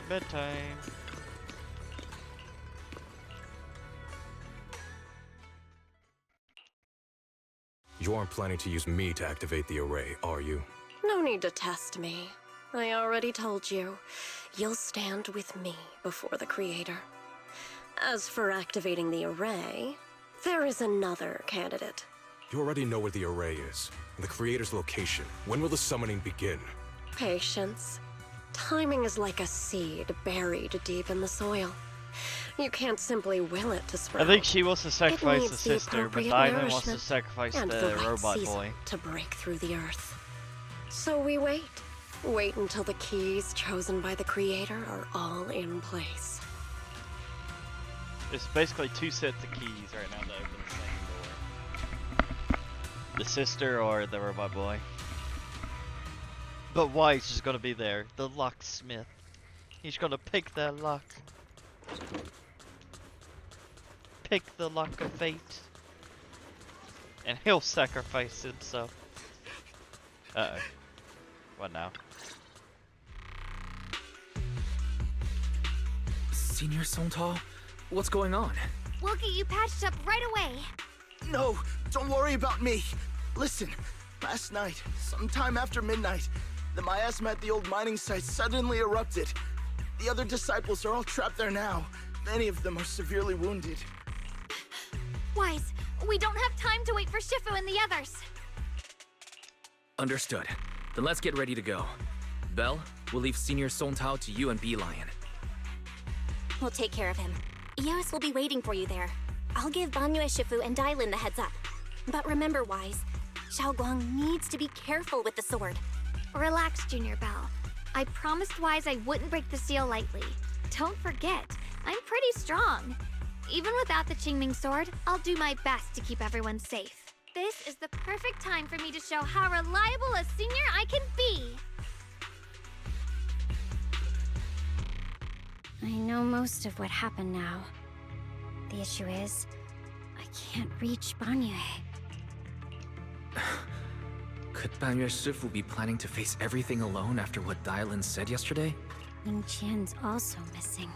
Bedtime. You aren't planning to use me to activate the array, are you? No need to test me. I already told you. You'll stand with me before the Creator. As for activating the array, there is another candidate. You already know where the array is, and the Creator's location. When will the summoning begin? Patience. Timing is like a seed buried deep in the soil. You can't simply will it to sprout. I think she wants to sacrifice the needs the sister, but appropriate Diamond wants to nourishment sacrifice and the right robot season boy. to break through the earth. So we wait. Wait until the keys chosen by the Creator are all in place. It's basically two sets of keys right now to open the same door. The sister or the robot boy. But why is just gonna be there? The locksmith. He's gonna pick that lock. Pick the lock of fate. And he'll sacrifice himself. Uh-oh. What now? Senior Songtao? What's going on? We'll get you patched up right away. No, don't worry about me. Listen, last night, sometime after midnight, the miasma at the old mining site suddenly erupted. The other disciples are all trapped there now. Many of them are severely wounded. Wise, we don't have time to wait for Shifu and the others. Understood. Then let's get ready to go. Belle, we'll leave Senior Songtao to you and Bee-Lion. We'll take care of him. Eos will be waiting for you there. I'll give Banyue Shifu and Dylan the heads up. But remember, Wise, Xiaoguang needs to be careful with the sword. Relax, Junior Belle. I promised Wise I wouldn't break the seal lightly. Don't forget, I'm pretty strong. Even without the Qingming sword, I'll do my best to keep everyone safe. This is the perfect time for me to show how reliable a senior I can be. I know most of what happened now. The issue is, I can't reach Banyue. Could Banyue Shifu be planning to face everything alone after what Dylan said yesterday? Ning Qian's also missing.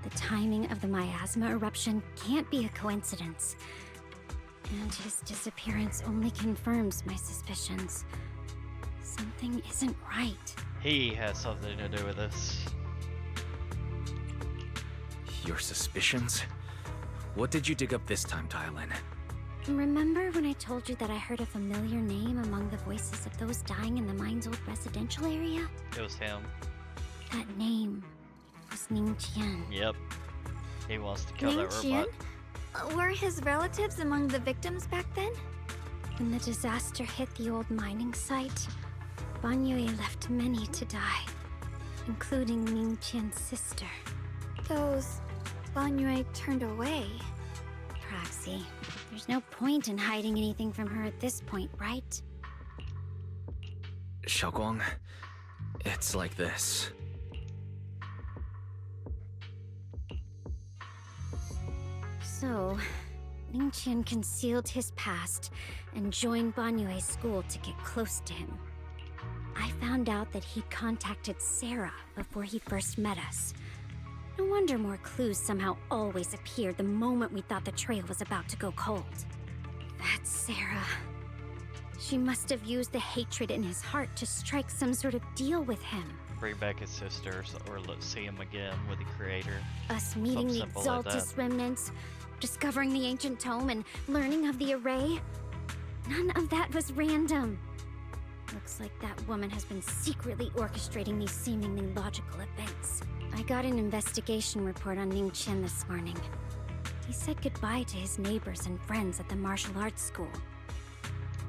The timing of the miasma eruption can't be a coincidence. And his disappearance only confirms my suspicions. Something isn't right. He has something to do with this. Your suspicions? What did you dig up this time, Dylan? Remember when I told you that I heard a familiar name among the voices of those dying in the mine's old residential area? It was him. That name was Ning Qian. Yep. He wants to kill Ning that Qian? robot. Were his relatives among the victims back then? When the disaster hit the old mining site, Banyue left many to die. including Ning Qian's sister. Those Banyue turned away. Proxy, there's no point in hiding anything from her at this point, right? Xiaoguang, it's like this. So, Ning Qian concealed his past and joined Banyue's school to get close to him. I found out that he'd contacted Sarah before he first met us. No wonder more clues somehow always appeared the moment we thought the trail was about to go cold. That's Sarah. She must have used the hatred in his heart to strike some sort of deal with him. Bring back his sisters, or let's see him again with the creator. Us meeting the Something simple like Exaltus that. remnants, discovering the ancient tome, and learning of the array. None of that was random. Looks like that woman has been secretly orchestrating these seemingly logical events. I got an investigation report on Ning Qian this morning. He said goodbye to his neighbors and friends at the martial arts school.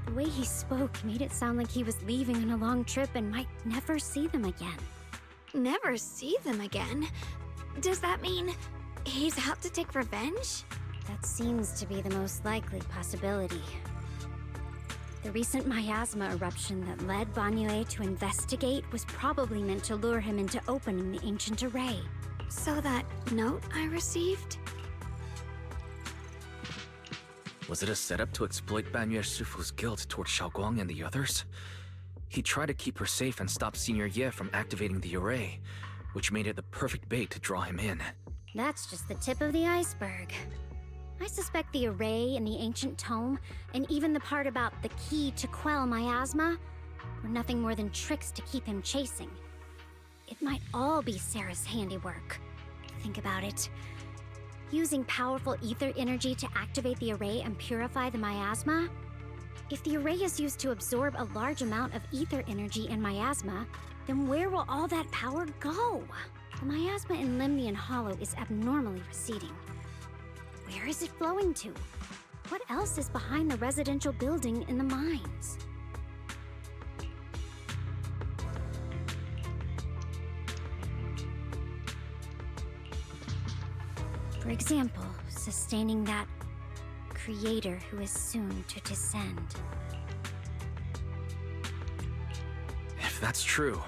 The way he spoke made it sound like he was leaving on a long trip and might never see them again. Never see them again? Does that mean he's out to take revenge? That seems to be the most likely possibility. The recent miasma eruption that led Banyue to investigate was probably meant to lure him into opening the ancient array. So that note I received? Was it a setup to exploit Banyue Shifu's guilt toward Xiaoguang and the others? He tried to keep her safe and stop Senior Ye from activating the array, which made it the perfect bait to draw him in. That's just the tip of the iceberg. I suspect the array and the ancient tome, and even the part about the key to quell miasma, were nothing more than tricks to keep him chasing. It might all be Sarah's handiwork. Think about it. Using powerful ether energy to activate the array and purify the miasma? If the array is used to absorb a large amount of ether energy and miasma, then where will all that power go? The miasma in Limnian Hollow is abnormally receding. Where is it flowing to? What else is behind the residential building in the mines? For example, sustaining that creator who is soon to descend. If that's true,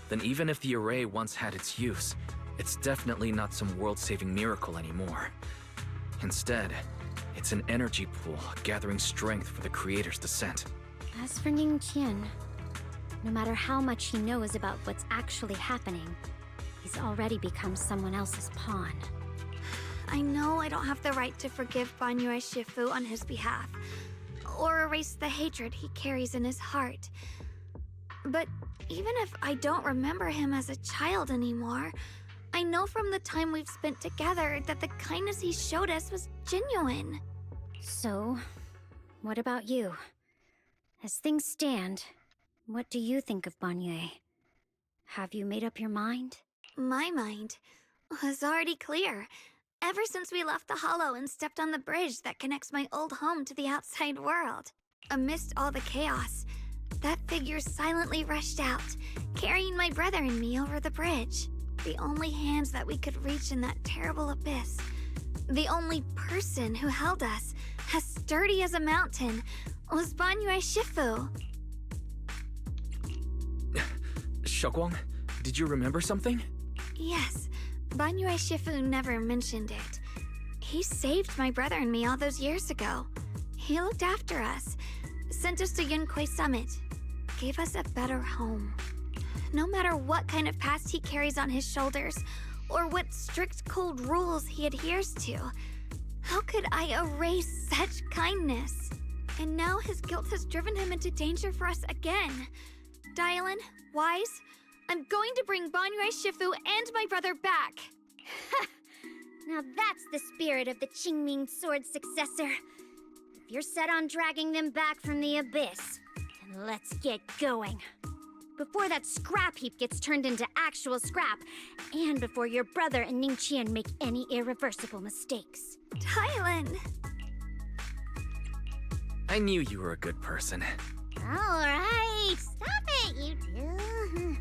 then even if the array once had its use, it's definitely not some world-saving miracle anymore. Instead, it's an energy pool gathering strength for the creator's descent. As for Ning Qian, no matter how much he knows about what's actually happening, he's already become someone else's pawn. I know I don't have the right to forgive Banyue Shifu on his behalf, or erase the hatred he carries in his heart. But even if I don't remember him as a child anymore, I know from the time we've spent together that the kindness he showed us was genuine. So, what about you? As things stand, what do you think of Banyue? Have you made up your mind? My mind was already clear. Ever since we left the Hollow and stepped on the bridge that connects my old home to the outside world. Amidst all the chaos, that figure silently rushed out, carrying my brother and me over the bridge. The only hands that we could reach in that terrible abyss. The only person who held us, as sturdy as a mountain, was Banyue Shifu. Xiaoguang, did you remember something? Yes, Banyue Shifu never mentioned it. He saved my brother and me all those years ago. He looked after us, sent us to Yunquei Summit, gave us a better home. No matter what kind of past he carries on his shoulders, or what strict cold rules he adheres to, how could I erase such kindness? And now his guilt has driven him into danger for us again. Dylan, Wise, I'm going to bring Banyue Shifu and my brother back. Now that's the spirit of the Qingming sword successor. If you're set on dragging them back from the abyss, then let's get going. Before that scrap heap gets turned into actual scrap, and before your brother and Ning Qian make any irreversible mistakes. Tylan! I knew you were a good person. Alright, stop it, you two.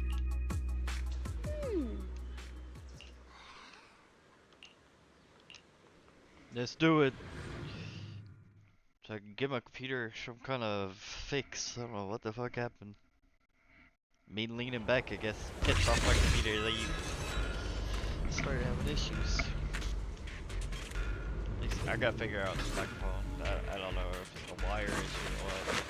Let's do it. So I can give my computer some kind of fix. I don't know what the fuck happened. Me leaning back, I guess, pissed off my computer. They started having issues. At least I gotta figure out this microphone. I don't know if it's a wire issue or what.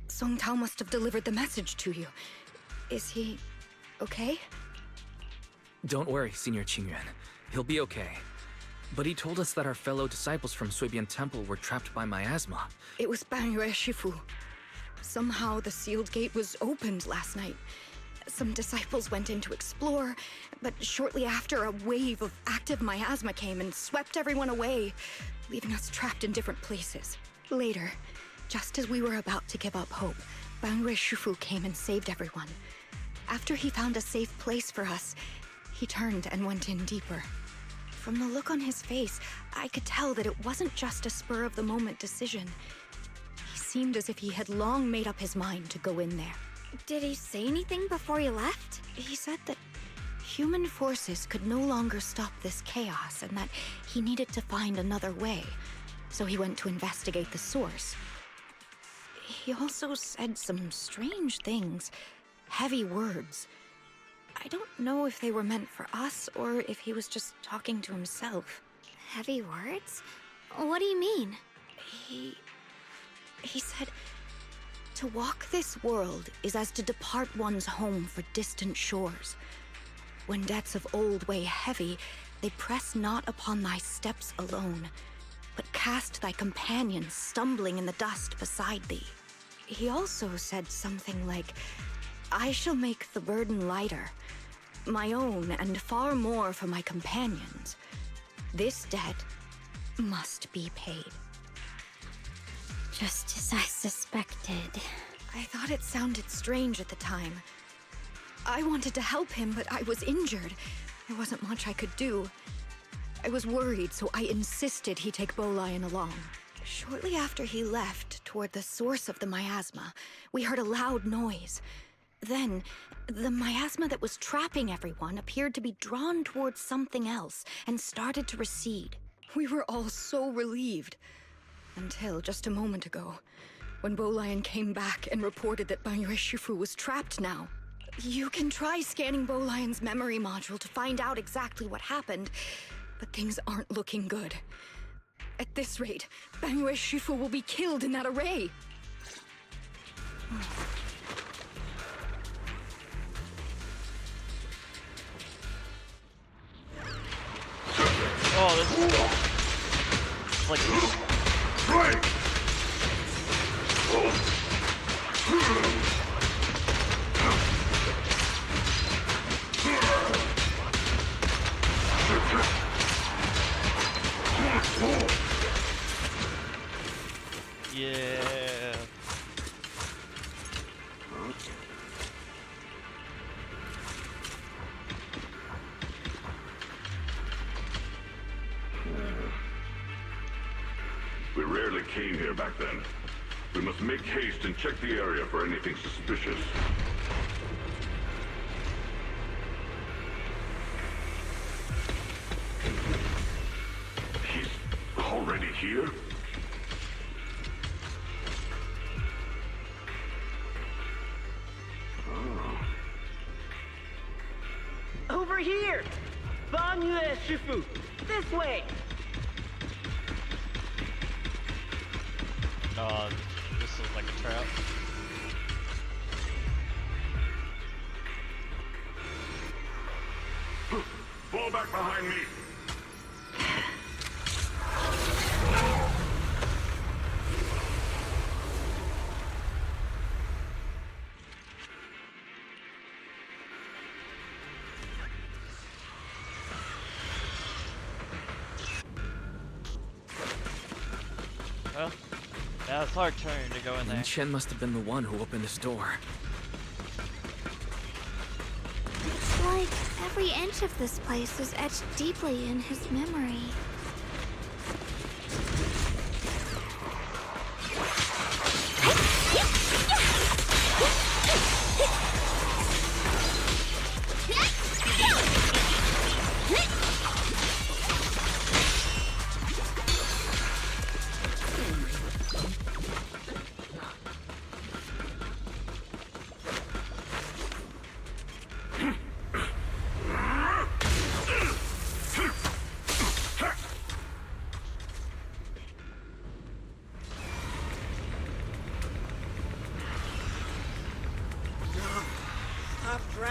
Song Tao must have delivered the message to you. Is he okay? Don't worry, Senior Qingyuan. He'll be okay. But he told us that our fellow disciples from Suibian Temple were trapped by miasma. It was Banyue Shifu. Somehow the sealed gate was opened last night. Some disciples went in to explore, but shortly after, a wave of active miasma came and swept everyone away, leaving us trapped in different places. Later, just as we were about to give up hope, Banyue Shifu came and saved everyone. After he found a safe place for us, he turned and went in deeper. From the look on his face, I could tell that it wasn't just a spur-of-the-moment decision. He seemed as if he had long made up his mind to go in there. Did he say anything before he left? He said that human forces could no longer stop this chaos and that he needed to find another way, so he went to investigate the source. He also said some strange things, heavy words. I don't know if they were meant for us or if he was just talking to himself. Heavy words? What do you mean? He said, to walk this world is as to depart one's home for distant shores. When debts of old weigh heavy, they press not upon thy steps alone, but cast thy companions stumbling in the dust beside thee. He also said something like, I shall make the burden lighter, my own and far more for my companions. This debt must be paid. Just as I suspected. I thought it sounded strange at the time. I wanted to help him, but I was injured. There wasn't much I could do. I was worried, so I insisted he take Bolian along. Shortly after he left, toward the source of the miasma, we heard a loud noise. Then, the miasma that was trapping everyone appeared to be drawn towards something else and started to recede. We were all so relieved. Until just a moment ago, when Bolian came back and reported that Banyue Shifu was trapped now. You can try scanning Bolian's memory module to find out exactly what happened, but things aren't looking good. At this rate, Banyue Shifu will be killed in that array. Oh, this is it's like Right! yeah. We rarely came here back then. We must make haste and check the area for anything suspicious. He's already here? Over here! Banyue Shifu! This way! This is like a trap. Fall back behind me! Well, now it's our turn to go in there. Lin Chen must have been the one who opened this door. It's like every inch of this place is etched deeply in his memory.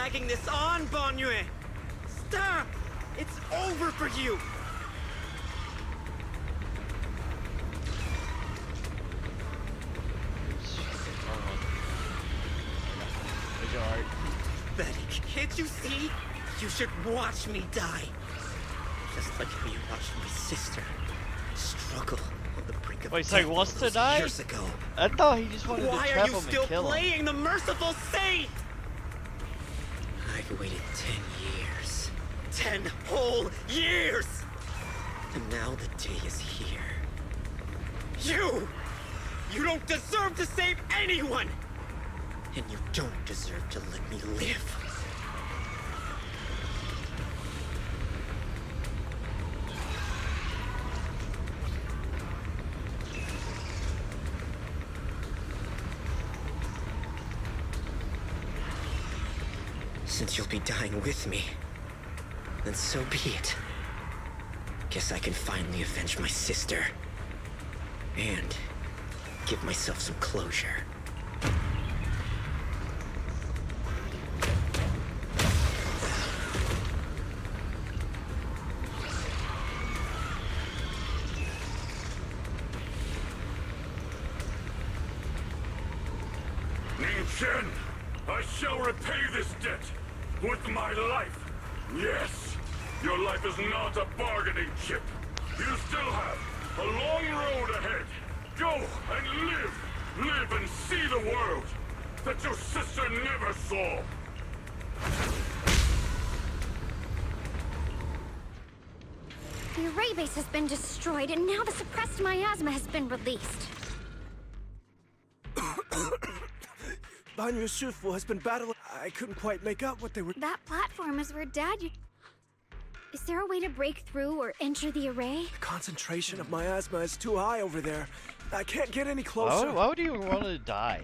dragging this on, Banyue! Stop! It's over for you! Pathetic. Can't you see? You should watch me die. Just like how you watched my sister struggle on the brink of Wait, so he death wants all to those die? years ago. I thought he just wanted to Why trap are him you and still kill him. playing the merciful saint? I've waited 10 years. 10 whole years! And now the day is here. You don't deserve to save anyone! And you don't deserve to let me live. Since you'll be dying with me, then so be it. Guess I can finally avenge my sister. And give myself some closure. Ning-Chen, I shall repay this debt with my life. Yes, your life is not a bargaining chip. You still have a long road ahead. Go and live. Live and see the world that your sister never saw. The array base has been destroyed, and now the suppressed miasma has been released. Banyue Shifu has been battling. I couldn't quite make out what they were. That platform is where Dad. Is there a way to break through or enter the array? The concentration of miasma is too high over there. I can't get any closer. Why would you want to die,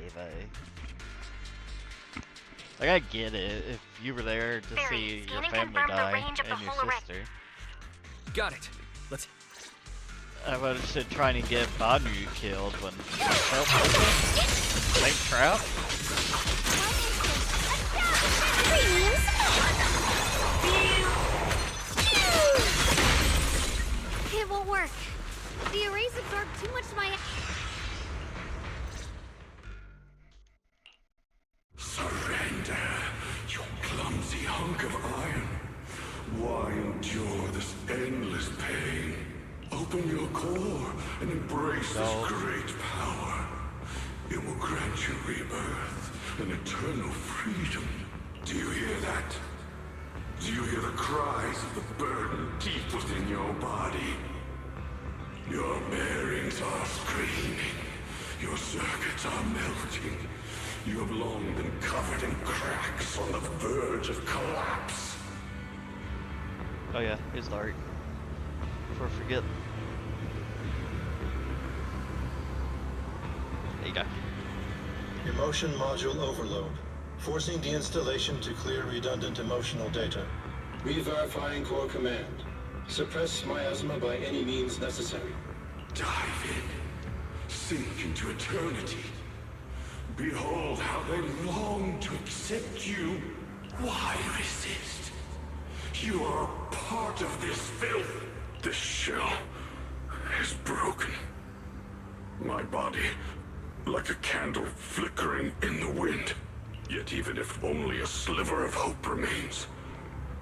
like, I get it. If you were there to see your family die and your sister. Got it. Let's. I would have said trying to get Banyue killed when same trap. It won't work. The arrays absorb too much Surrender, you clumsy hunk of iron. Why endure this endless pain? Open your core and embrace this great power. It will grant you rebirth and eternal freedom. Do you hear that? Do you hear the cries of the burden deep within your body? Your bearings are screaming. Your circuits are melting. You have long been covered in cracks on the verge of collapse. Oh yeah, here's the art. Before I forget. There you go. Emotion module overload. Forcing deinstallation to clear redundant emotional data. Re-verifying core command. Suppress miasma by any means necessary. Dive in. Sink into eternity. Behold how they long to accept you. Why resist? You are a part of this filth. This shell is broken. My body, like a candle flickering in the wind. Yet even if only a sliver of hope remains,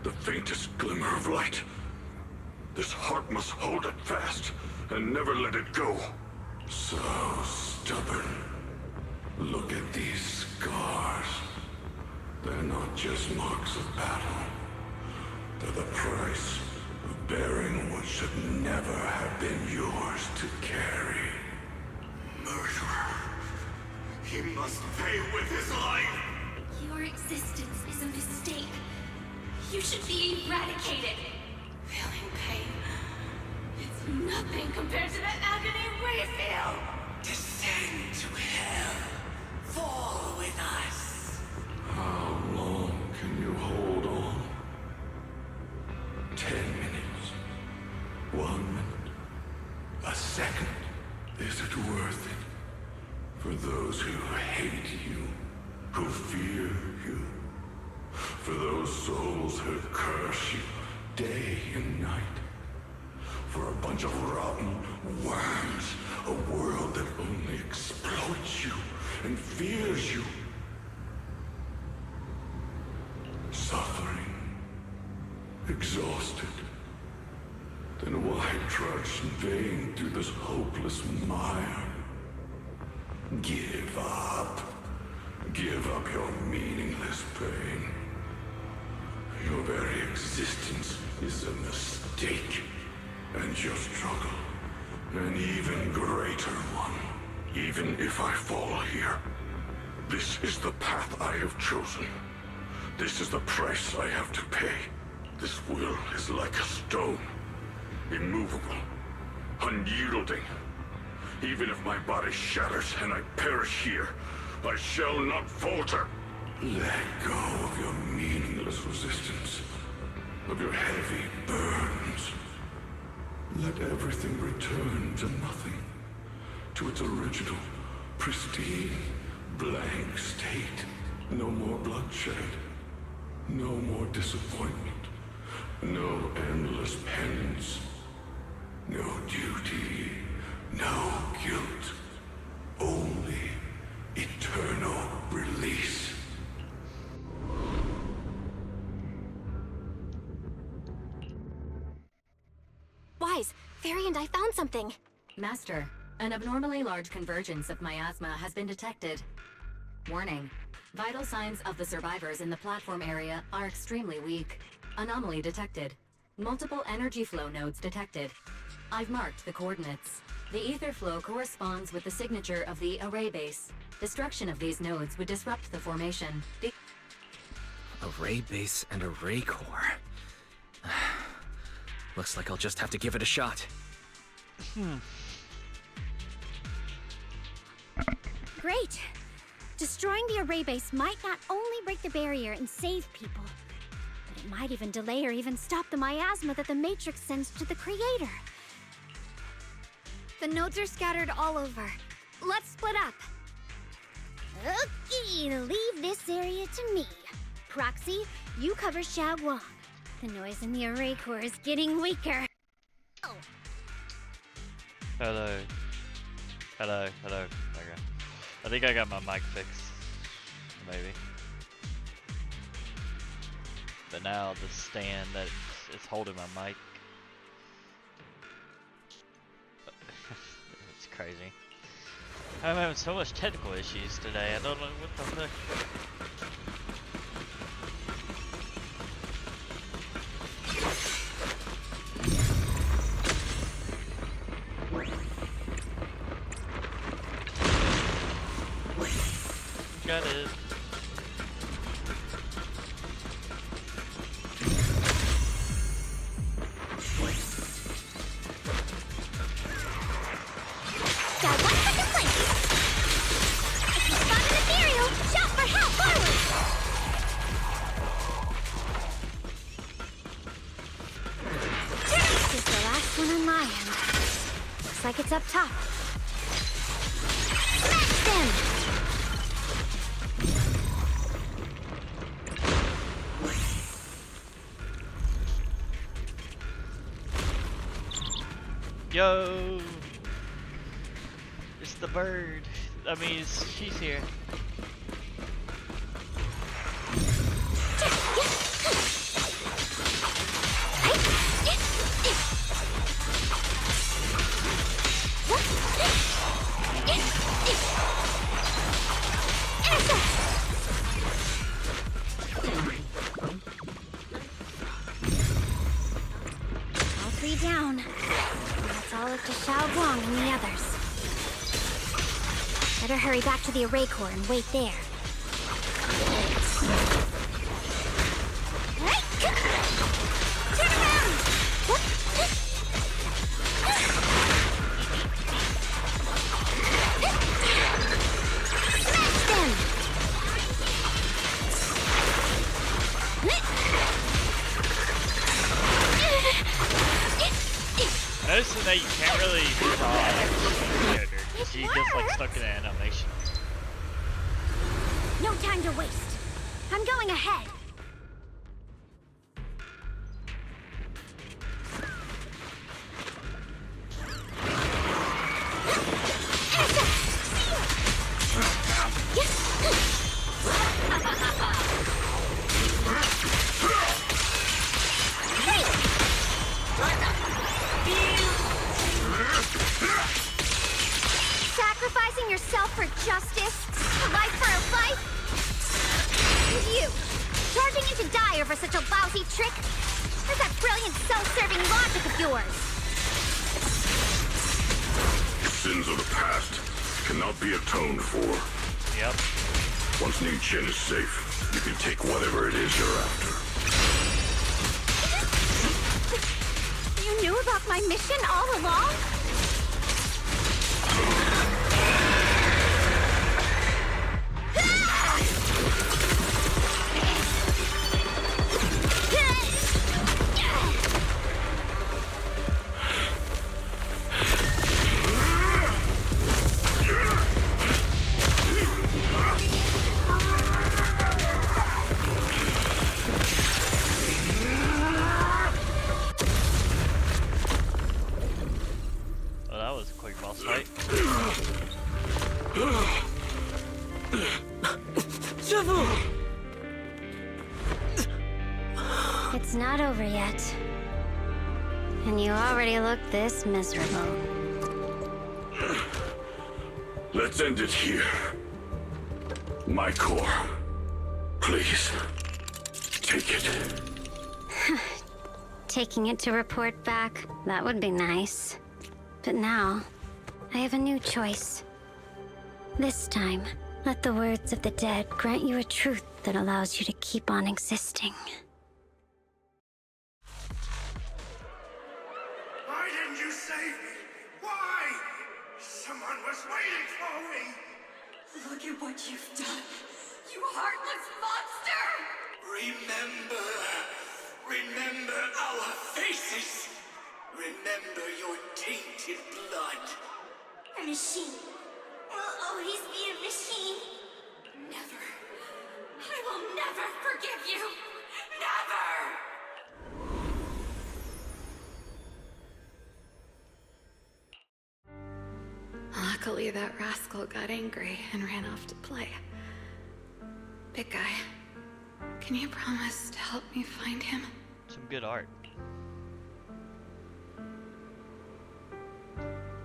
the faintest glimmer of light, this heart must hold it fast and never let it go. So stubborn. Look at these scars. They're not just marks of battle. They're the price of bearing what should never have been yours to carry. Murderer. He must pay with his life. Your existence is a mistake. You should be eradicated. Feeling pain. It's nothing compared to the agony we feel. Descend to hell. Fall with us. How long can you hold on? 10 minutes. 1 minute. A second. Is it worth it? For those who hate you, who fear you, For those souls who curse you day and night. For a bunch of rotten worms. A world that only exploits you and fears you. Suffering. Exhausted. Then why trudge in vain through this hopeless mire? Give up. Give up your meaningless pain. Your very existence is a mistake. And your struggle, an even greater one. Even if I fall here, this is the path I have chosen. This is the price I have to pay. This will is like a stone. Immovable. Unyielding. Even if my body shatters and I perish here, I shall not falter. Let go of your meaningless resistance. Of your heavy burdens. Let everything return to nothing. To its original, pristine, blank state. No more bloodshed. No more disappointment. No endless penance. No duty. No guilt. Only eternal release. Wise, Fairy and I found something. Master, an abnormally large convergence of miasma has been detected. Warning. Vital signs of the survivors in the platform area are extremely weak. Anomaly detected. Multiple energy flow nodes detected. I've marked the coordinates. The ether flow corresponds with the signature of the array base. Destruction of these nodes would disrupt the formation. Array base and array core. Looks like I'll just have to give it a shot. Great. Destroying the array base might not only break the barrier and save people, but it might even delay or even stop the miasma that the Matrix sends to the Creator. The nodes are scattered all over. Let's split up. Okay, leave this area to me. Proxy, you cover Xiaoguang. The noise in the array core is getting weaker. Oh. Hello. Hello. Okay. I think I got my mic fixed. Maybe. But now the stand that it's holding my mic. It's crazy. I'm having so much technical issues today. I don't know what the fuck. Got it. Got 1 second place. If you spot an ethereal, shout for help forward. This is the last one on my end. Looks like it's up top. Smash them! Yo! It's the bird. I mean, she's here. All 3 down. That's all up to Xiaoguang and the others. Better hurry back to the array core and wait there. Turn around! Smash them! Noticing that you can't really dodge because she gets like stuck in an animation. No time to waste. I'm going ahead. sacrificing yourself for justice? A life for a life? And you, charging you to die over such a lousy trick? Where's that brilliant self-serving logic of yours? Sins of the past cannot be atoned for. Yep. Once New Chen is safe, you can take whatever it is you're after. You knew about my mission all along? Oh, that was a quick boss fight. It's not over yet. And you already look this miserable. Let's end it here. My core. Please. Take it. Taking it to report back, that would be nice. But now, I have a new choice. This time, let the words of the dead grant you a truth that allows you to keep on existing. Why didn't you save me? Why? Someone was waiting for me. Look at what you've done, you heartless monster! Remember our faces. Remember your tainted blood. A machine will always be a machine. Never. I will never forgive you. Never! Luckily, that rascal got angry and ran off to play. Big guy, can you promise to help me find him? Some good art.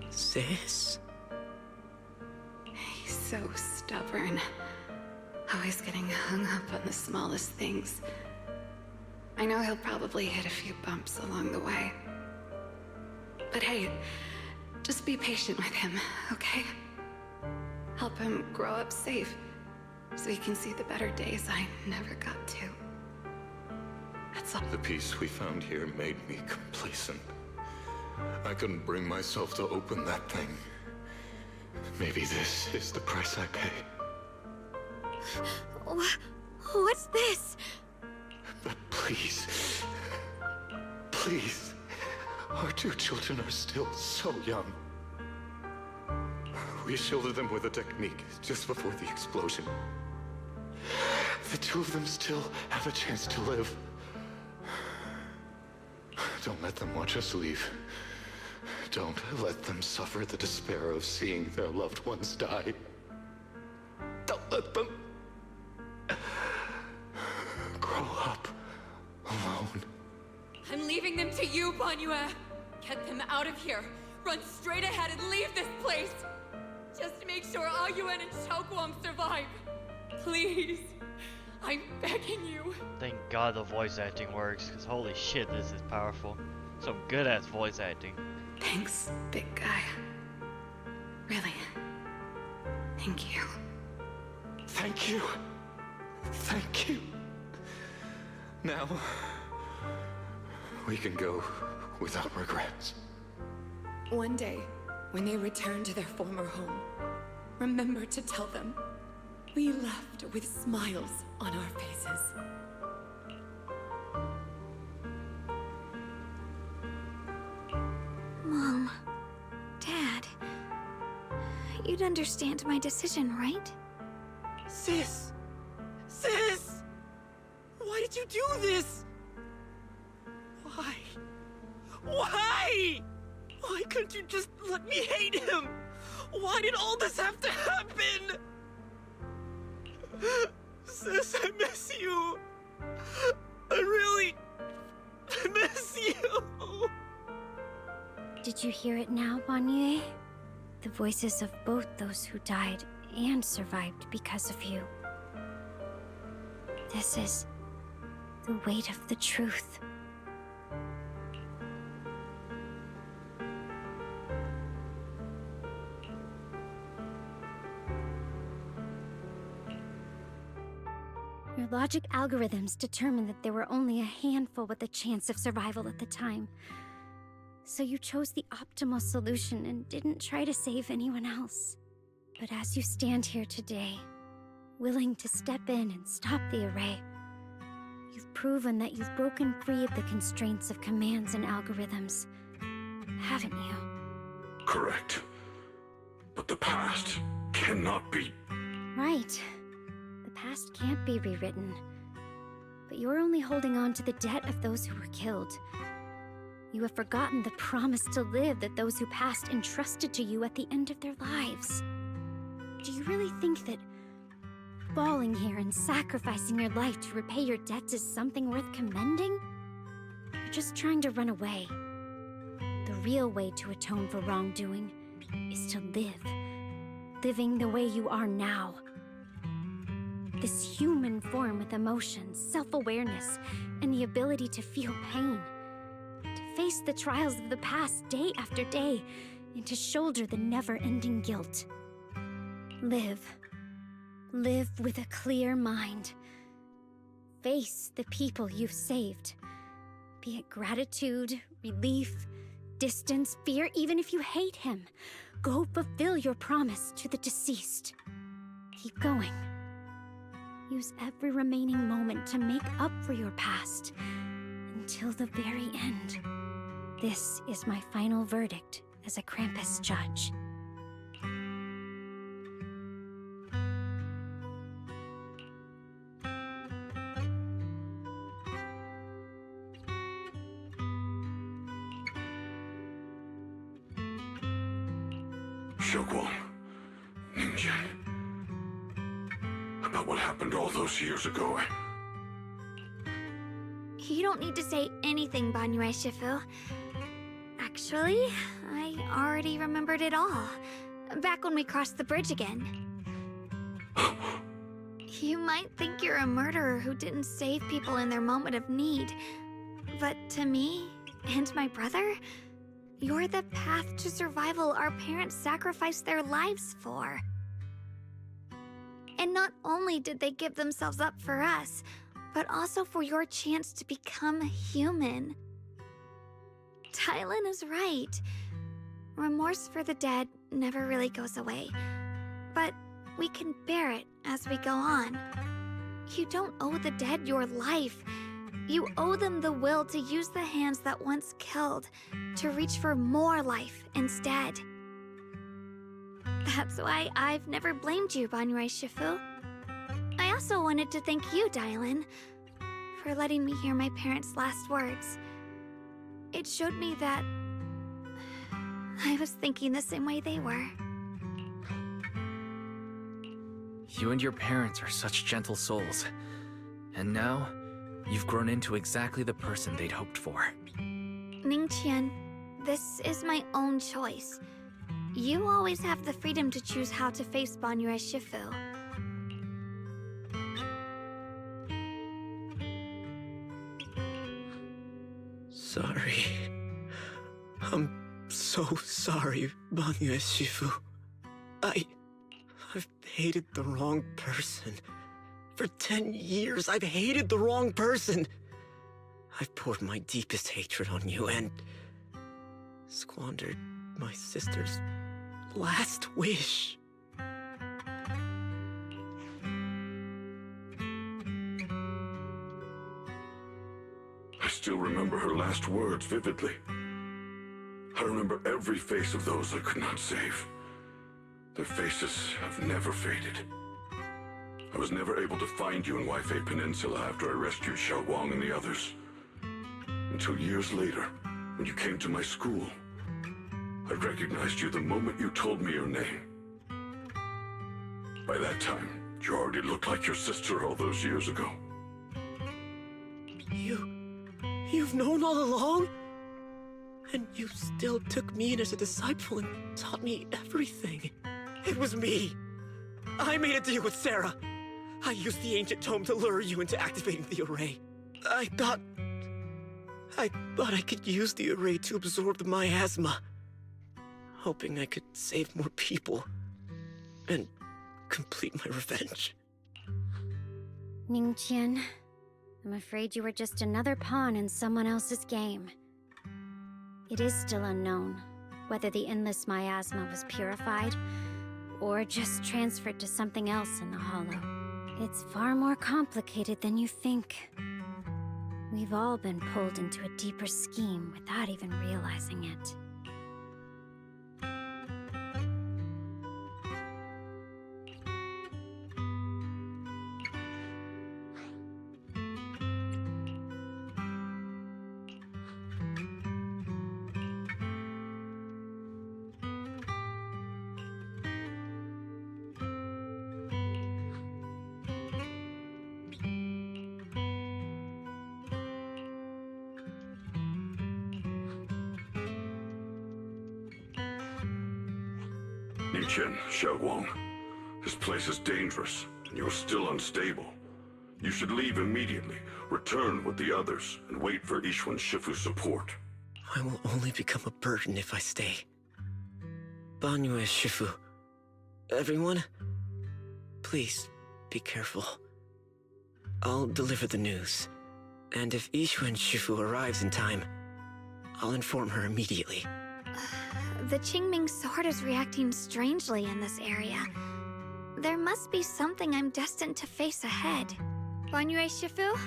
Sis? He's so stubborn. Always getting hung up on the smallest things. I know he'll probably hit a few bumps along the way. But hey, just be patient with him, okay? Help him grow up safe, so he can see the better days I never got to. That's all. The peace we found here made me complacent. I couldn't bring myself to open that thing. Maybe this is the price I pay. What's this? But please, please, our two children are still so young. We shielded them with a technique just before the explosion. The two of them still have a chance to live. Don't let them watch us leave. Don't let them suffer the despair of seeing their loved ones die. Don't let them grow up alone. I'm leaving them to you, Banyue. Get them out of here. Run straight ahead and leave this place. Just make sure Ayuan and Xiaoguang survive. Please. I'm begging you. Thank God the voice acting works, because holy shit, this is powerful. Some good ass voice acting. Thanks, big guy. Really. Thank you. Thank you. Thank you. Now, we can go without regrets. One day, when they return to their former home, remember to tell them we left with smiles on our faces. Mom, Dad, you'd understand my decision, right? Sis! Sis! Why did you do this? Why? Why? Why couldn't you just let me hate him? Why did all this have to happen? Sis, I miss you. I really miss you. Did you hear it now, Banyue? The voices of both those who died and survived because of you. This is the weight of the truth. Your logic algorithms determined that there were only a handful with a chance of survival at the time. So you chose the optimal solution and didn't try to save anyone else. But as you stand here today, willing to step in and stop the array, you've proven that you've broken free of the constraints of commands and algorithms, haven't you? Correct. But the past cannot be... Right. The past can't be rewritten. But you're only holding on to the debt of those who were killed. You have forgotten the promise to live that those who passed entrusted to you at the end of their lives. Do you really think that falling here and sacrificing your life to repay your debts is something worth commending? You're just trying to run away. The real way to atone for wrongdoing is to live. Living the way you are now. This human form with emotions, self-awareness, and the ability to feel pain. To face the trials of the past day after day, and to shoulder the never-ending guilt. Live. Live with a clear mind. Face the people you've saved. Be it gratitude, relief, distance, fear, even if you hate him. Go fulfill your promise to the deceased. Keep going. Use every remaining moment to make up for your past, until the very end. This is my final verdict as a Krampus judge. Xiaoguang, Ningjian. About what happened all those years ago. You don't need to say anything, Banyue Shifu. Actually, I already remembered it all. Back when we crossed the bridge again. You might think you're a murderer who didn't save people in their moment of need. But to me, and my brother, you're the path to survival our parents sacrificed their lives for. And not only did they give themselves up for us, but also for your chance to become human. Tylan is right. Remorse for the dead never really goes away. But we can bear it as we go on. You don't owe the dead your life. You owe them the will to use the hands that once killed to reach for more life instead. That's why I've never blamed you, Banyue Shifu. I also wanted to thank you, Dylan, for letting me hear my parents' last words. It showed me that I was thinking the same way they were. You and your parents are such gentle souls. And now, you've grown into exactly the person they'd hoped for. Ningqian, this is my own choice. You always have the freedom to choose how to face Banyue Shifu. Sorry. I'm so sorry, Banyue Shifu. I've hated the wrong person. For 10 years, I've hated the wrong person. I've poured my deepest hatred on you and squandered my sister's last wish. I still remember her last words vividly. I remember every face of those I could not save. Their faces have never faded. I was never able to find you in Waifei Peninsula after I rescued Xiaoguang and the others. Until years later, when you came to my school, I recognized you the moment you told me your name. By that time, you already looked like your sister all those years ago. You've known all along? And you still took me in as a disciple and taught me everything. It was me. I made a deal with Sarah. I used the ancient tome to lure you into activating the array. I thought I could use the array to absorb the miasma, hoping I could save more people and complete my revenge. Ningqian, I'm afraid you were just another pawn in someone else's game. It is still unknown whether the endless miasma was purified or just transferred to something else in the Hollow. It's far more complicated than you think. We've all been pulled into a deeper scheme without even realizing it. Ningqian, Xiaoguang, this place is dangerous, and you're still unstable. You should leave immediately, return with the others, and wait for Yixuan Shifu's support. I will only become a burden if I stay. Banyue Shifu. Everyone, please be careful. I'll deliver the news. And if Yixuan Shifu arrives in time, I'll inform her immediately. The Qingming sword is reacting strangely in this area. There must be something I'm destined to face ahead. Banyue Shifu,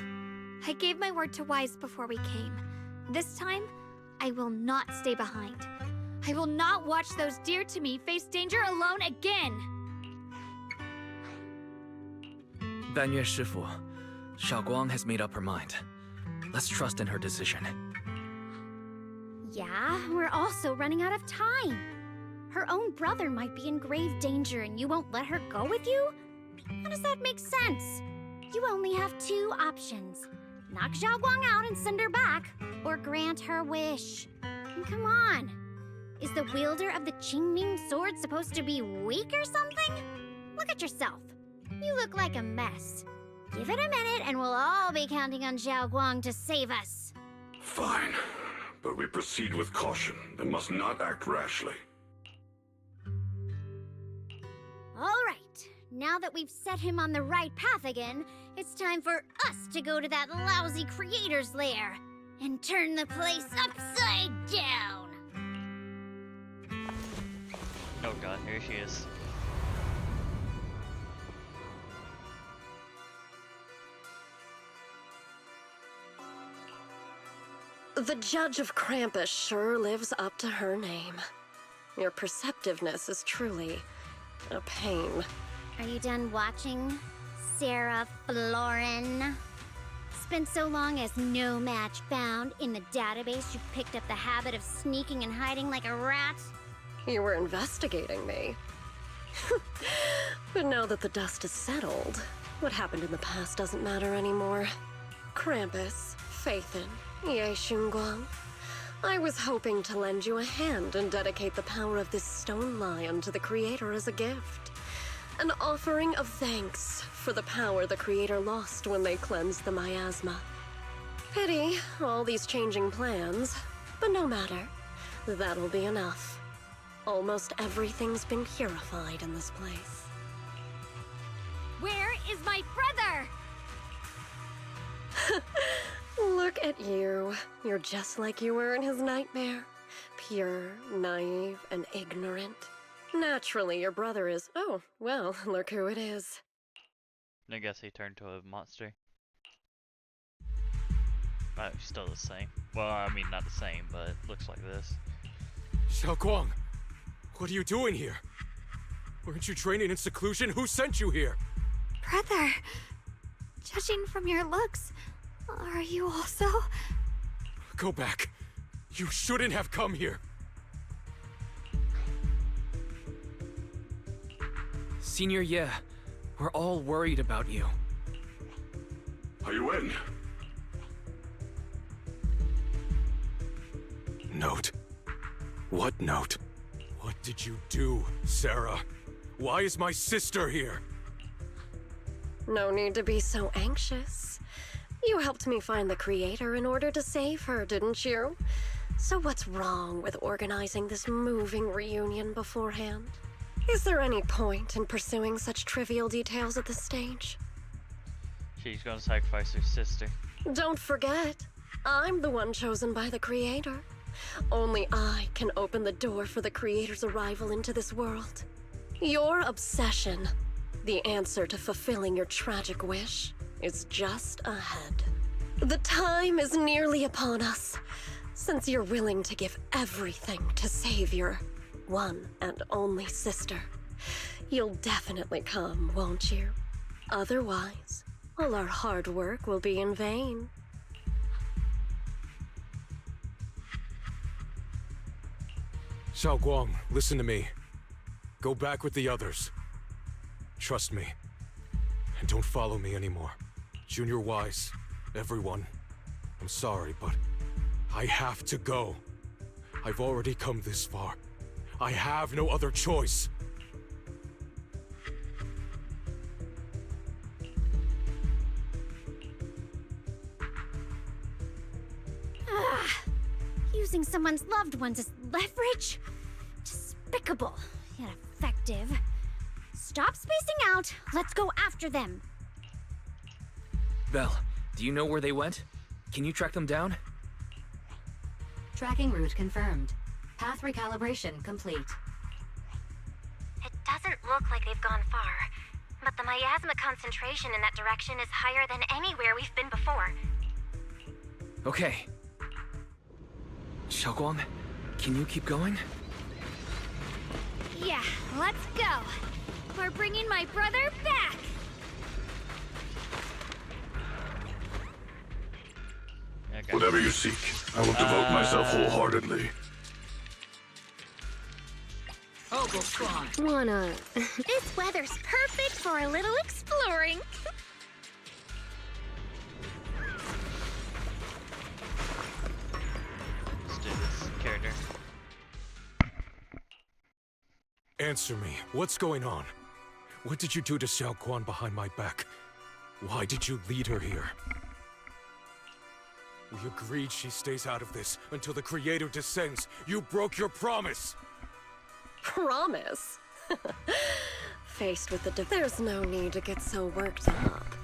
I gave my word to Wise before we came. This time, I will not stay behind. I will not watch those dear to me face danger alone again! Banyue Shifu, Xiaoguang has made up her mind. Let's trust in her decision. Yeah, we're also running out of time. Her own brother might be in grave danger and you won't let her go with you? How does that make sense? You only have two options. Knock Xiaoguang out and send her back, or grant her wish. And come on. Is the wielder of the Qingming sword supposed to be weak or something? Look at yourself. You look like a mess. Give it a minute and we'll all be counting on Xiaoguang to save us. Fine, but we proceed with caution and must not act rashly. All right. Now that we've set him on the right path again, it's time for us to go to that lousy creator's lair and turn the place upside down. Oh god, here she is. The Judge of Krampus sure lives up to her name. Your perceptiveness is truly a pain. Are you done watching, Sarah Florin? Spent so long as no match found in the database, you picked up the habit of sneaking and hiding like a rat? You were investigating me. But now that the dust is settled, what happened in the past doesn't matter anymore. Krampus, Phaethon, Ye Xunguang. I was hoping to lend you a hand and dedicate the power of this stone lion to the Creator as a gift. An offering of thanks for the power the Creator lost when they cleansed the miasma. Pity, all these changing plans, but no matter. That'll be enough. Almost everything's been purified in this place. Where is my brother? Look at you. You're just like you were in his nightmare. Pure, naive, and ignorant. Naturally, your brother is... Oh, well, look who it is. I guess he turned to a monster. Still the same. Well, I mean, not the same, but looks like this. Xiaoguang, what are you doing here? Weren't you training in seclusion? Who sent you here? Brother, judging from your looks, are you also? Go back. You shouldn't have come here. Senior Ye, we're all worried about you. Are you in? note? What note? What did you do, Sarah? Why is my sister here? No need to be so anxious. You helped me find the creator in order to save her, didn't you? So what's wrong with organizing this moving reunion beforehand? Is there any point in pursuing such trivial details at this stage? She's gonna sacrifice her sister. Don't forget, I'm the one chosen by the creator. Only I can open the door for the creator's arrival into this world. Your obsession, the answer to fulfilling your tragic wish, is just ahead. The time is nearly upon us, since you're willing to give everything to save your one and only sister. You'll definitely come, won't you? Otherwise, all our hard work will be in vain. Xiaoguang, listen to me. Go back with the others. Trust me. And don't follow me anymore. Junior Wise, everyone. I'm sorry, but I have to go. I've already come this far. I have no other choice. Using someone's loved ones as leverage? Despicable, yet effective. Stop spacing out. Let's go after them. Belle, do you know where they went? Can you track them down? Tracking route confirmed. Path recalibration complete. It doesn't look like they've gone far, but the miasma concentration in that direction is higher than anywhere we've been before. Okay. Xiaoguang, can you keep going? Yeah, let's go. We're bringing my brother back. Okay. Whatever you seek, I will devote myself wholeheartedly. Ogle Squad. Wanna... This weather's perfect for a little exploring. Let's do this character. Answer me. What's going on? What did you do to Xiaoguang behind my back? Why did you lead her here? We agreed she stays out of this until the creator descends. You broke your promise! Promise? Faced with the there's no need to get so worked up.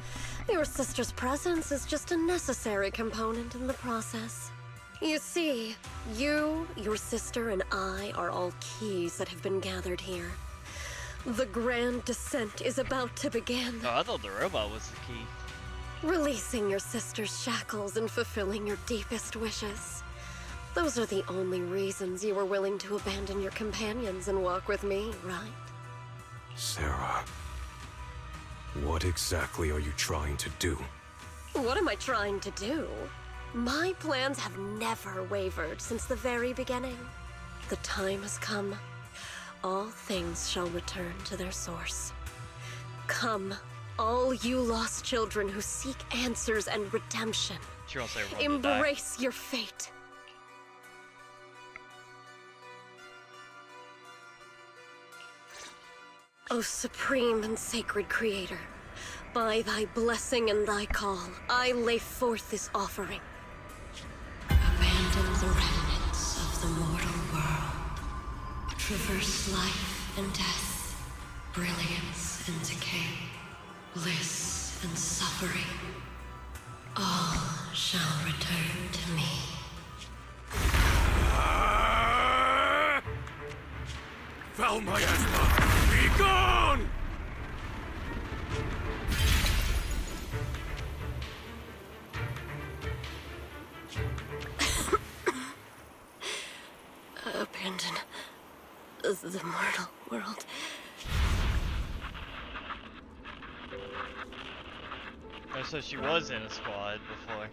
Your sister's presence is just a necessary component in the process. You see, you, your sister, and I are all keys that have been gathered here. The grand descent is about to begin. Oh, I thought the robot was the key. Releasing your sister's shackles and fulfilling your deepest wishes. Those are the only reasons you were willing to abandon your companions and walk with me, right? Sarah, what exactly are you trying to do? What am I trying to do? My plans have never wavered since the very beginning. The time has come. All things shall return to their source. Come, all you lost children who seek answers and redemption. She won't say everyone will die. Embrace your fate. O supreme and sacred creator, by thy blessing and thy call, I lay forth this offering. Abandon the remnants of the mortal world. Traverse life and death, brilliance and decay, bliss and suffering. All shall return to me. Foul miasma! Be gone! Abandon the mortal world. Oh, so she was in a squad before.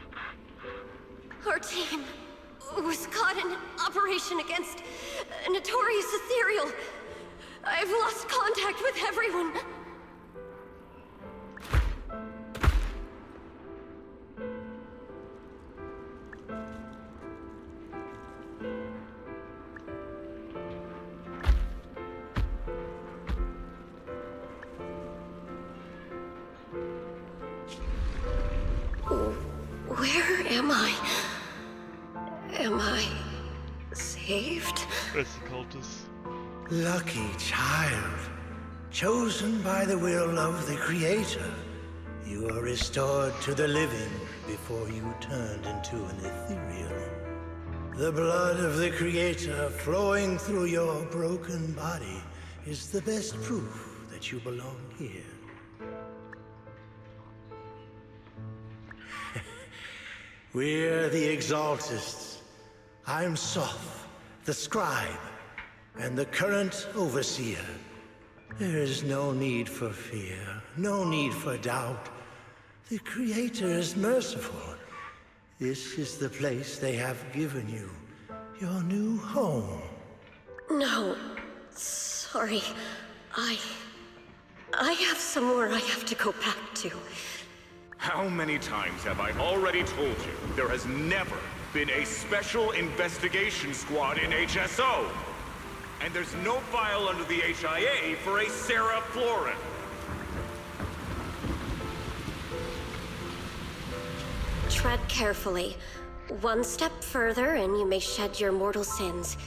Our team was caught in an operation against a notorious ethereal. I've lost contact with everyone. Am I saved? That's the cultist. Lucky child. Chosen by the will of the Creator. You are restored to the living before you turned into an ethereal. The blood of the Creator flowing through your broken body is the best proof that you belong here. We're the Exaltists. I'm Soph, the scribe, and the current overseer. There is no need for fear, no need for doubt. The Creator is merciful. This is the place they have given you, your new home. No, sorry. I have somewhere I have to go back to. How many times have I already told you there has never been a special investigation squad in HSO? And there's no file under the HIA for a Sarah Florin. Tread carefully. One step further and you may shed your mortal sins.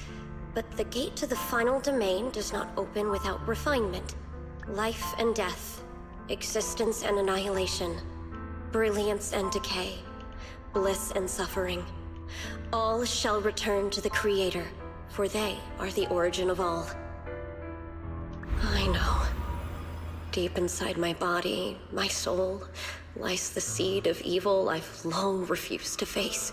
But the gate to the final domain does not open without refinement. Life and death, existence and annihilation, brilliance and decay, bliss and suffering. All shall return to the Creator, for they are the origin of all. I know. Deep inside my body, my soul, lies the seed of evil I've long refused to face.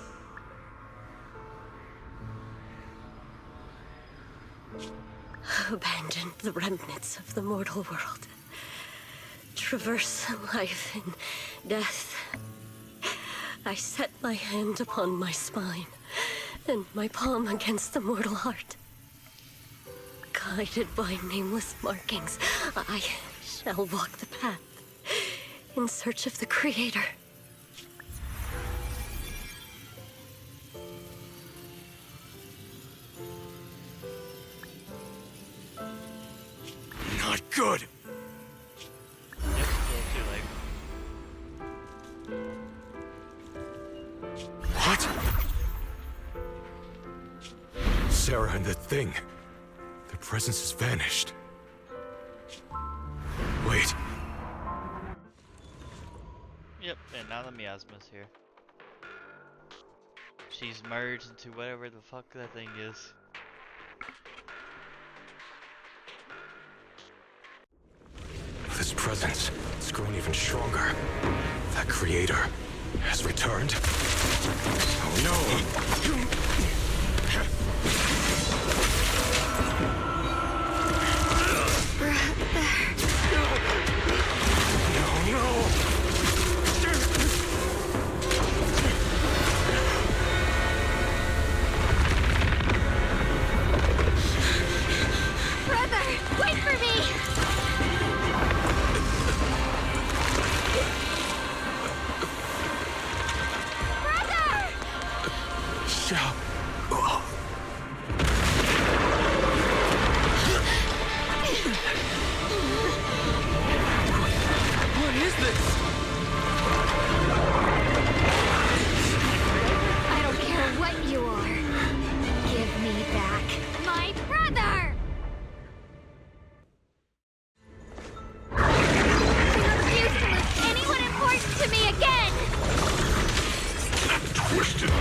Abandon the remnants of the mortal world. Traverse life and death. I set my hand upon my spine, and my palm against the mortal heart. Guided by nameless markings, I shall walk the path in search of the Creator. Not good. What? Sarah and the thing. Their presence has vanished. Wait. Yep, and now the miasma's here. She's merged into whatever the fuck that thing is. This presence, it's grown even stronger. That Creator has returned. Oh no! Brother, wait for me! What is this? I don't care what you are. Give me back my brother! I refuse to lose anyone important to me again! Twisted.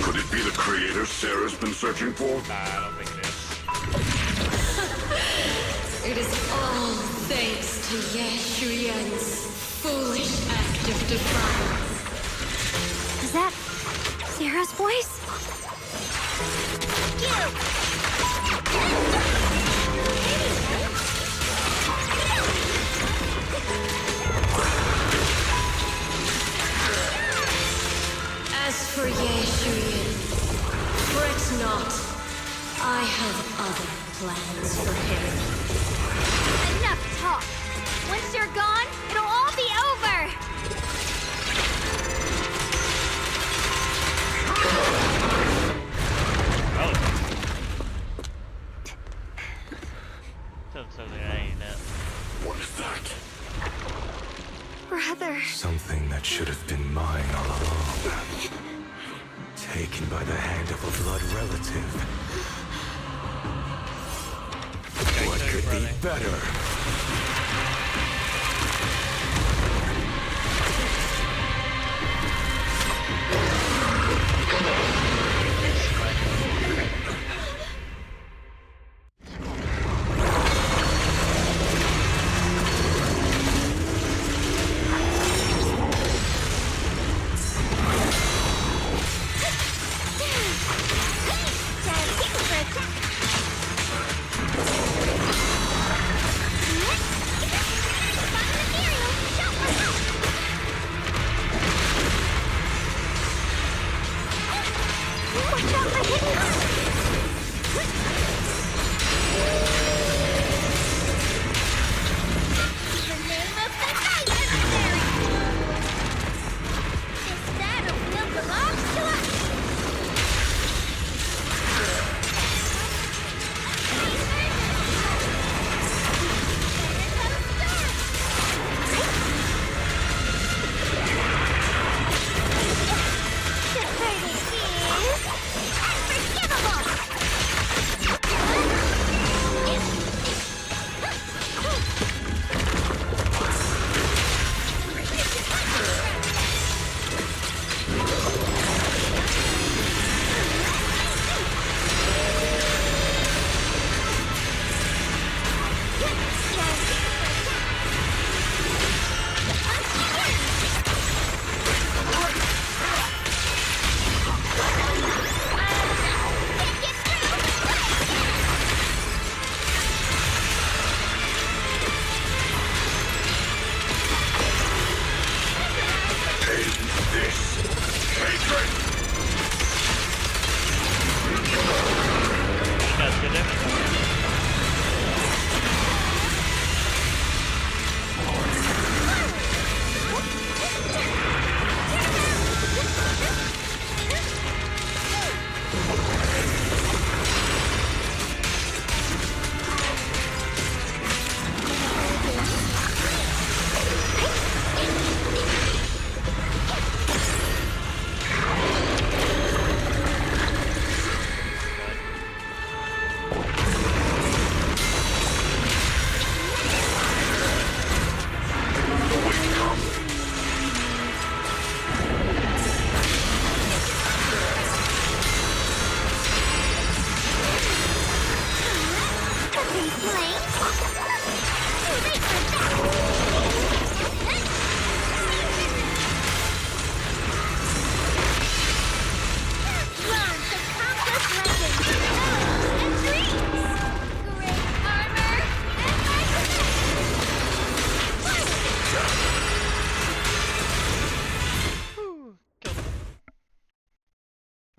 Could it be the Creator Sarah's been searching for? I don't think it is. It is all thanks to Yeshuyen's foolish act of defiance. Is that Sarah's voice? As for Yeshuyen, fret not. I have other plans for him. Enough talk! Once you're gone, it'll all be over! Brother. Something that should have been mine all along. Taken by the hand of a blood relative. What could be better?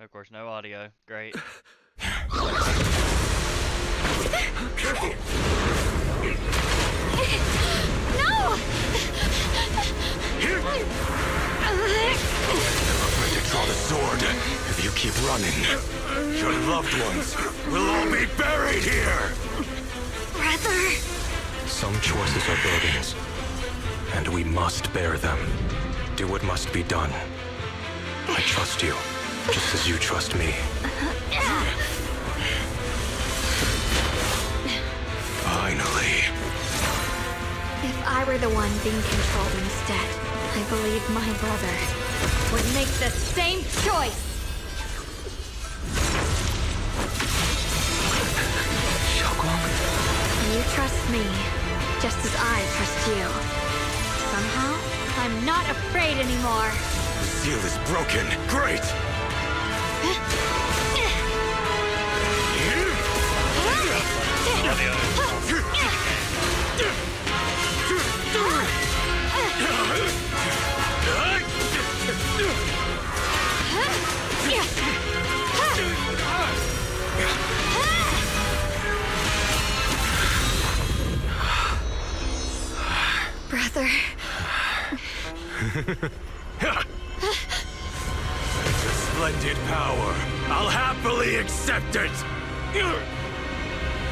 Of course, no audio. Great. Careful! No! To draw the sword. If you keep running, your loved ones will all be buried here! Brother! Some choices are burdens, and we must bear them. Do what must be done. I trust you, just as you trust me. Finally. If I were the one being controlled instead, I believe my brother would make the same choice! Xiaoguang? You trust me, just as I trust you. Somehow, I'm not afraid anymore. The seal is broken. Great! Brother. It's a splendid power. I'll happily accept it. How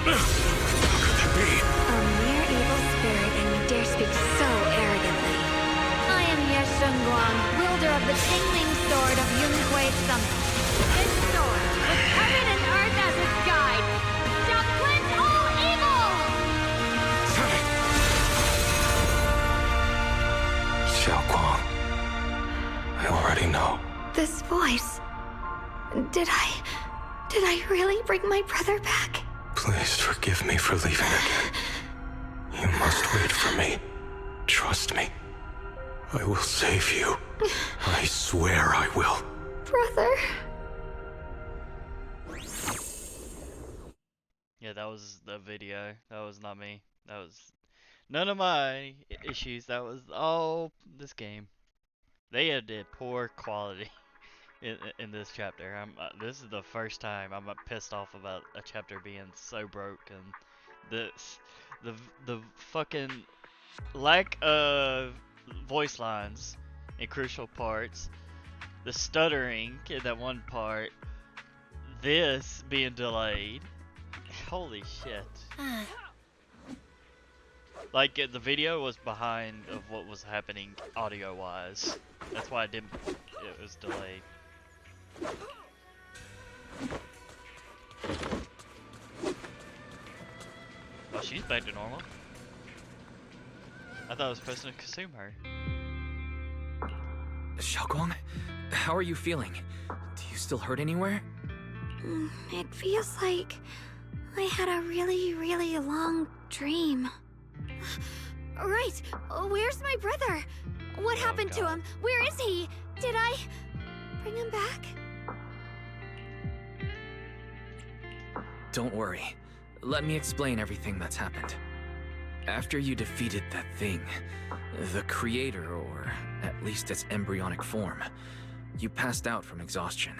could that be? A mere evil spirit, and you dare speak so arrogantly. This voice. Did I really bring my brother back? Please forgive me for leaving again. You must wait for me. Trust me. I will save you. I swear I will. Brother. Yeah, that was the video. That was not me. That was none of my issues. That was all this game. They did poor quality in this chapter. This is the first time I'm pissed off about a chapter being so broken. The fucking lack of voice lines in crucial parts, the stuttering in that one part, this being delayed. Holy shit. Like, the video was behind of what was happening audio-wise. That's why it was delayed. Oh, she's back to normal. I thought I was supposed to consume her. Xiaoguang, how are you feeling? Do you still hurt anywhere? It feels like I had a really, really long dream. Right, where's my brother? What happened to him? Where is he? Did I bring him back? Don't worry. Let me explain everything that's happened. After you defeated that thing, the creator, or at least its embryonic form, you passed out from exhaustion.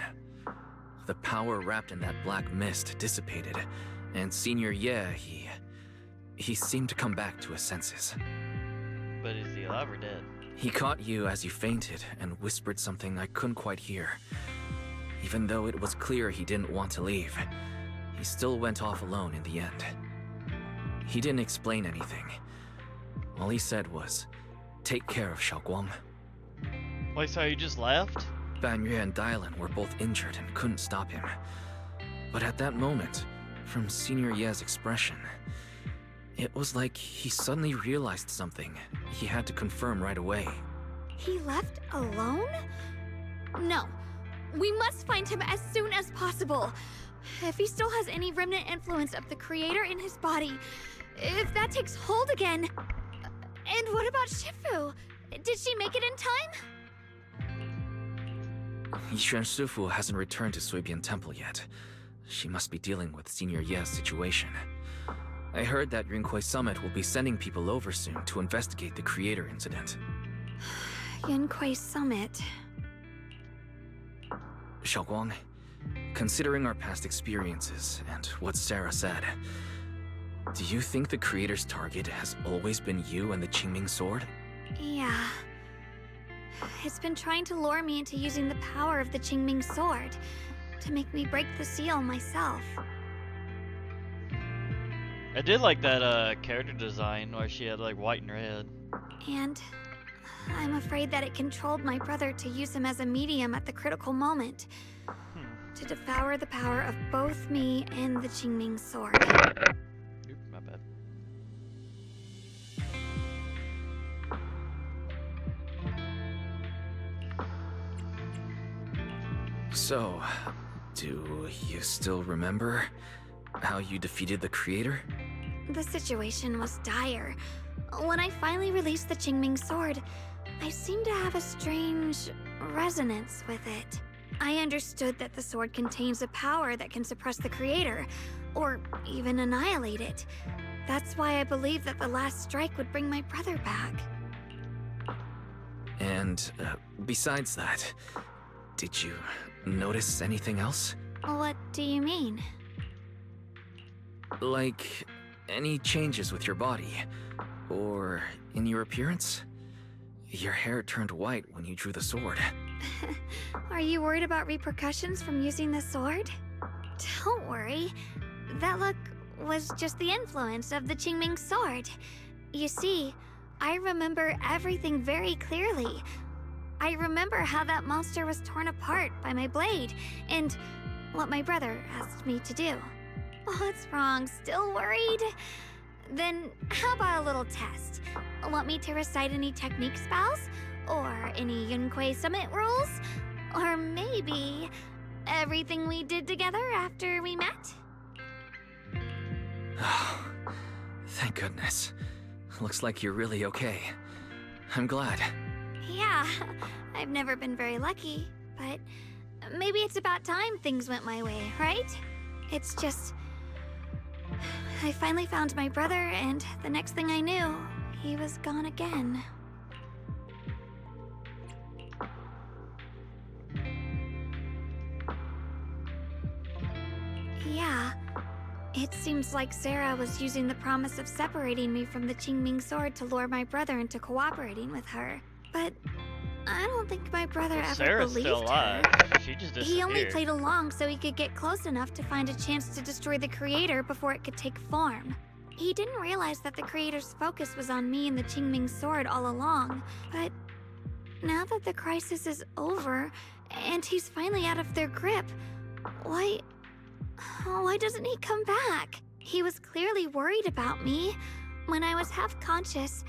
The power wrapped in that black mist dissipated, and Senior Ye, he seemed to come back to his senses. But is he alive or dead? He caught you as you fainted and whispered something I couldn't quite hear. Even though it was clear he didn't want to leave, he still went off alone in the end. He didn't explain anything. All he said was, "Take care of Xiaoguang." Wait, so you just left? Ban Yue and Dylan were both injured and couldn't stop him. But at that moment, from Senior Ye's expression, it was like he suddenly realized something he had to confirm right away. He left alone? No. We must find him as soon as possible. If he still has any remnant influence of the creator in his body, if that takes hold again. And what about Shifu? Did she make it in time? Yixuan Shifu hasn't returned to Suibian Temple yet. She must be dealing with Senior Ye's situation. I heard that Yunquei Summit will be sending people over soon to investigate the creator incident. Yunquei Summit. Xiaoguang, considering our past experiences and what Sarah said, do you think the creator's target has always been you and the Qingming sword? Yeah. It's been trying to lure me into using the power of the Qingming sword to make me break the seal myself. I did like that character design where she had like white and red. And I'm afraid that it controlled my brother to use him as a medium at the critical moment. To devour the power of both me and the Qingming sword. Oop, my bad. So, do you still remember how you defeated the creator? The situation was dire. When I finally released the Qingming sword, I seemed to have a strange resonance with it. I understood that the sword contains a power that can suppress the creator, or even annihilate it. That's why I believed that the last strike would bring my brother back. And besides that, did you notice anything else? What do you mean? Like, any changes with your body? Or in your appearance? Your hair turned white when you drew the sword. Are you worried about repercussions from using the sword? Don't worry. That look was just the influence of the Qingming sword. You see, I remember everything very clearly. I remember how that monster was torn apart by my blade, and what my brother asked me to do. What's wrong? Still worried? Then how about a little test? Want me to recite any technique spells? Or any Yunquei Summit rules? Or maybe everything we did together after we met? Oh, thank goodness. Looks like you're really okay. I'm glad. Yeah, I've never been very lucky, but maybe it's about time things went my way, right? It's just... I finally found my brother, and the next thing I knew, he was gone again. Yeah, it seems like Sarah was using the promise of separating me from the Qingming sword to lure my brother into cooperating with her. But I don't think my brother ever Sarah's believed still alive. her. She just He only disappeared. played along so he could get close enough to find a chance to destroy the Creator before it could take form. He didn't realize that the Creator's focus was on me and the Qingming sword all along, but now that the crisis is over and he's finally out of their grip, why doesn't he come back? He was clearly worried about me. When I was half conscious,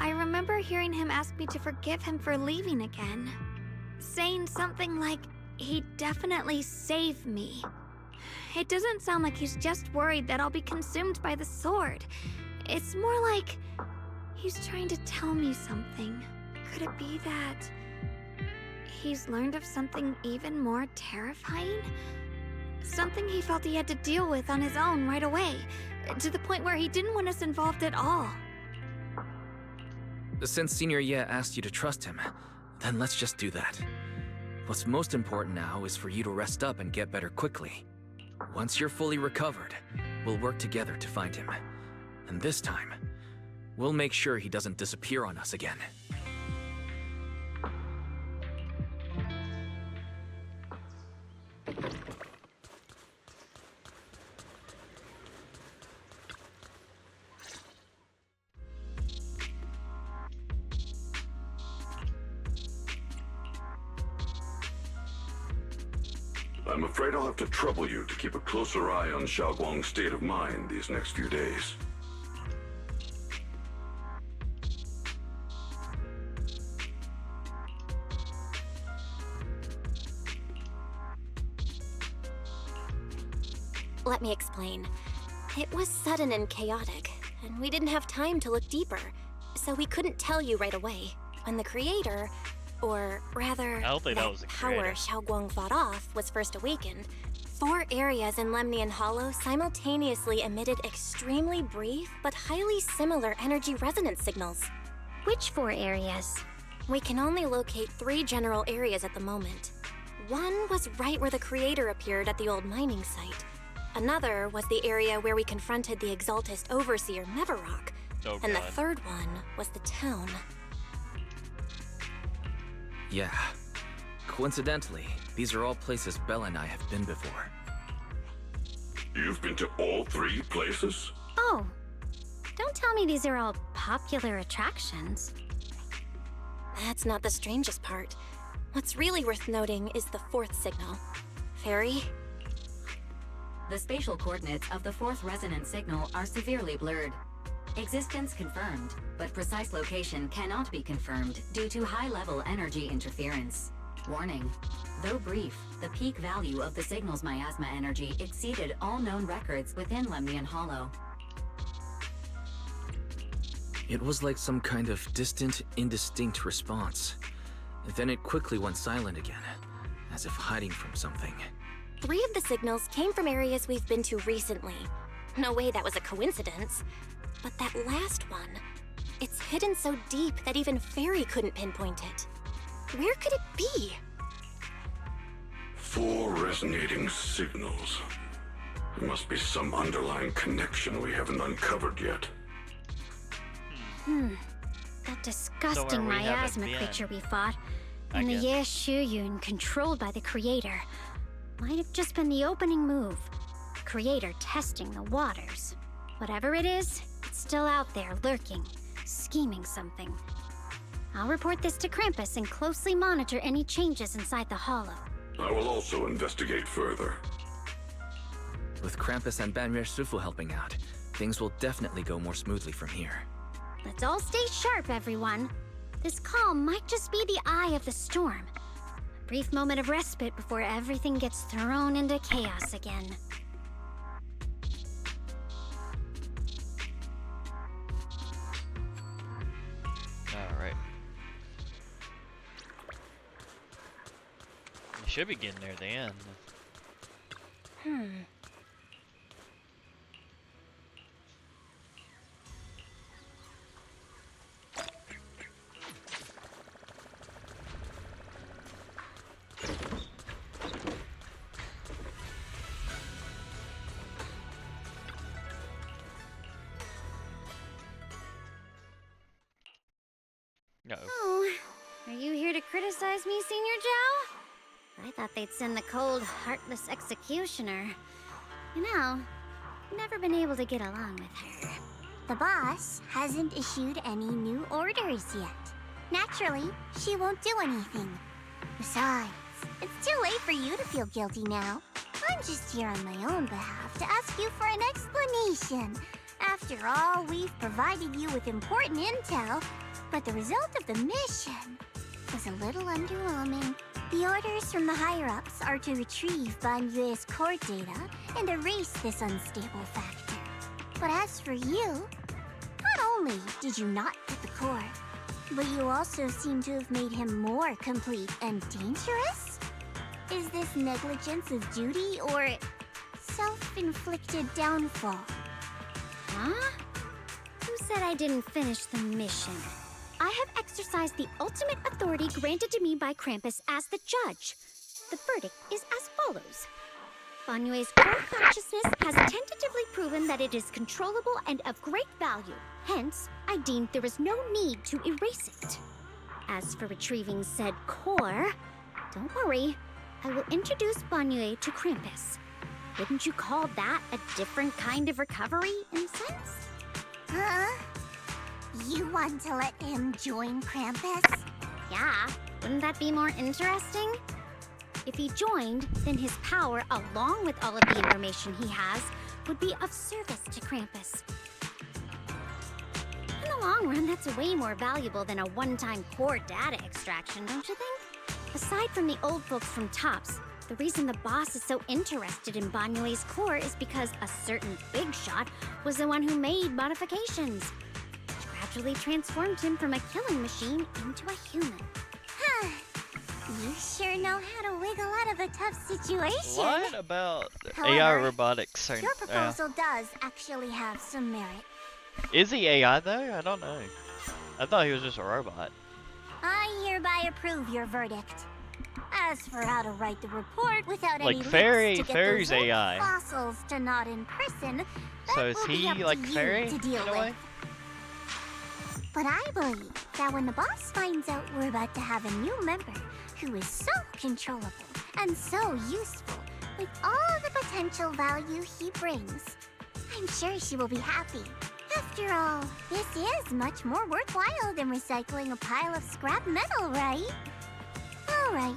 I remember hearing him ask me to forgive him for leaving again, saying something like, he'd definitely save me. It doesn't sound like he's just worried that I'll be consumed by the sword. It's more like he's trying to tell me something. Could it be that he's learned of something even more terrifying? Something he felt he had to deal with on his own right away, to the point where he didn't want us involved at all. Since Senior Ye asked you to trust him, then let's just do that. What's most important now is for you to rest up and get better quickly. Once you're fully recovered, we'll work together to find him. And this time, we'll make sure he doesn't disappear on us again. I'm afraid I'll have to trouble you to keep a closer eye on Xiaoguang's state of mind these next few days. Let me explain. It was sudden and chaotic, and we didn't have time to look deeper, so we couldn't tell you right away. When the Creator, or rather, I don't think that was the power Creator. Xiaoguang fought off, was first awakened, 4 areas in Lemnian Hollow simultaneously emitted extremely brief but highly similar energy resonance signals. Which 4 areas? We can only locate 3 general areas at the moment. One was right where the Creator appeared at the old mining site. Another was the area where we confronted the Exaltist Overseer Neverrock. Oh, and the God. third one was the town. Yeah. Coincidentally, these are all places Bella and I have been before. You've been to all 3 places? Oh, don't tell me these are all popular attractions. That's not the strangest part. What's really worth noting is the 4th signal. Fairy? The spatial coordinates of the 4th resonance signal are severely blurred. Existence confirmed, but precise location cannot be confirmed due to high-level energy interference. Warning. Though brief, the peak value of the signal's miasma energy exceeded all known records within Lemnian Hollow. It was like some kind of distant, indistinct response. Then it quickly went silent again, as if hiding from something. 3 of the signals came from areas we've been to recently. No way that was a coincidence. But that last one, it's hidden so deep that even Fairy couldn't pinpoint it. Where could it be? 4 resonating signals. There must be some underlying connection we haven't uncovered yet. That disgusting we haven't miasma been. creature we fought, I and the guess. Ye Shuyun controlled by the Creator, might have just been the opening move. Creator testing the waters. Whatever it is, it's still out there lurking, scheming something. I'll report this to Krampus and closely monitor any changes inside the hollow. I will also investigate further. With Krampus and Banrier Sufu helping out, things will definitely go more smoothly from here. Let's all stay sharp, everyone. This calm might just be the eye of the storm. brief moment of respite before everything gets thrown into chaos again. Alright. You should be getting there at the end. No. Oh, are you here to criticize me, Senior Joe? I thought they'd send the cold, heartless executioner. You know, never been able to get along with her. The boss hasn't issued any new orders yet. Naturally, she won't do anything. Besides, it's too late for you to feel guilty now. I'm just here on my own behalf to ask you for an explanation. After all, we've provided you with important intel, but the result of the mission was a little underwhelming. The orders from the higher-ups are to retrieve Banyue's core data and erase this unstable factor. But as for you, not only did you not get the core, but you also seem to have made him more complete and dangerous? Is this negligence of duty or self-inflicted downfall? Huh? Who said I didn't finish the mission? I have exercised the ultimate authority granted to me by Krampus as the judge. The verdict is as follows. Banyue's core consciousness has tentatively proven that it is controllable and of great value. Hence, I deemed there is no need to erase it. As for retrieving said core, don't worry. I will introduce Banyue to Krampus. Wouldn't you call that a different kind of recovery, in a sense? Huh? You want to let him join Krampus? Yeah, wouldn't that be more interesting? If he joined, then his power, along with all of the information he has, would be of service to Krampus. In the long run, that's way more valuable than a one-time core data extraction, don't you think? Aside from the old folks from TOPS, the reason the boss is so interested in Banyue's core is because a certain big shot was the one who made modifications, which gradually transformed him from a killing machine into a human. You sure know how to wiggle out of a tough situation. What about However, AI robotics? Your proposal does actually have some merit. Is he AI though? I don't know. I thought he was just a robot. I hereby approve your verdict. As for how to write the report without Like any Fairy- links to get Fairy's those old AI. fossils to nod in person, that So is will be he up like to you Fairy to deal in a with. way? But I believe that when the boss finds out we're about to have a new member who is so controllable and so useful with all the potential value he brings, I'm sure she will be happy. After all, this is much more worthwhile than recycling a pile of scrap metal, right? All right,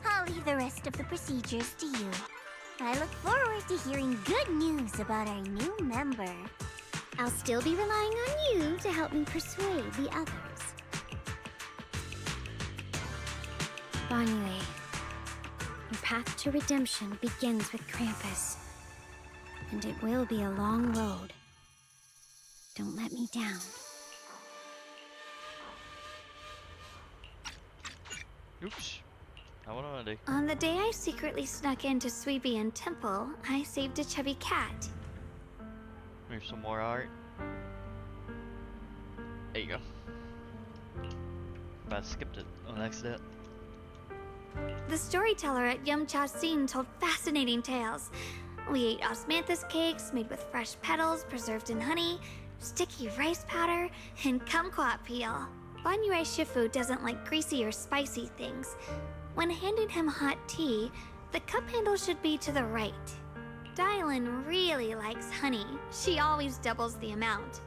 I'll leave the rest of the procedures to you. I look forward to hearing good news about our new member. I'll still be relying on you to help me persuade the others. Banyue, your path to redemption begins with Krampus. And it will be a long road. Don't let me down. Oops. What do I do? On the day I secretly snuck into Sweebian Temple, I saved a chubby cat. Move some more art. There you go. But I skipped it on accident. The storyteller at Yum-Cha Scene told fascinating tales. We ate osmanthus cakes made with fresh petals preserved in honey, sticky rice powder, and kumquat peel. Banyue Shifu doesn't like greasy or spicy things. When handing him hot tea, the cup handle should be to the right. Dylan really likes honey. She always doubles the amount.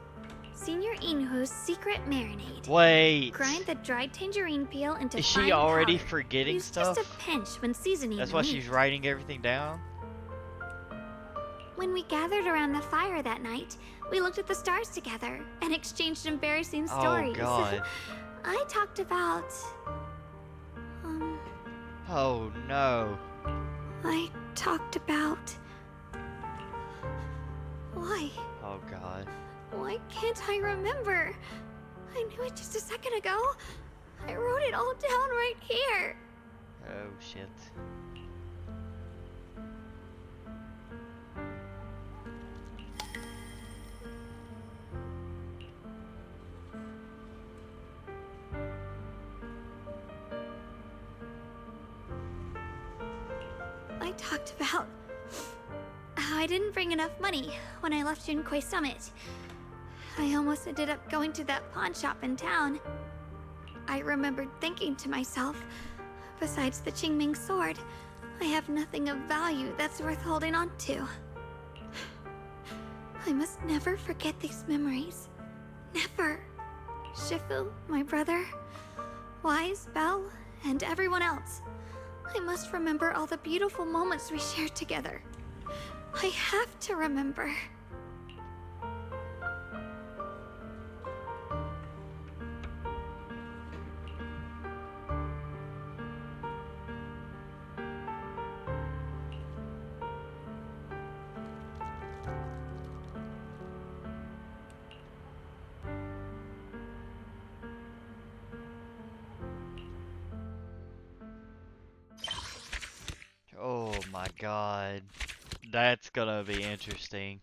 Senior Inhu's secret marinade. Wait. Grind the dried tangerine peel into Is fine she already powder. forgetting Use stuff? just a pinch when seasoning That's the why meat. she's writing everything down? When we gathered around the fire that night, we looked at the stars together and exchanged embarrassing Oh, stories. God. I talked about... Oh no. I talked about... Why? Oh god. Why can't I remember? I knew it just a second ago. I wrote it all down right here. Oh shit. I talked about how I didn't bring enough money when I left Junkoi Summit. I almost ended up going to that pawn shop in town. I remembered thinking to myself, besides the Qingming sword, I have nothing of value that's worth holding on to. I must never forget these memories. Never. Shifu, my brother, Wise, Belle, and everyone else. I must remember all the beautiful moments we shared together. I have to remember. Oh my god. That's gonna be interesting.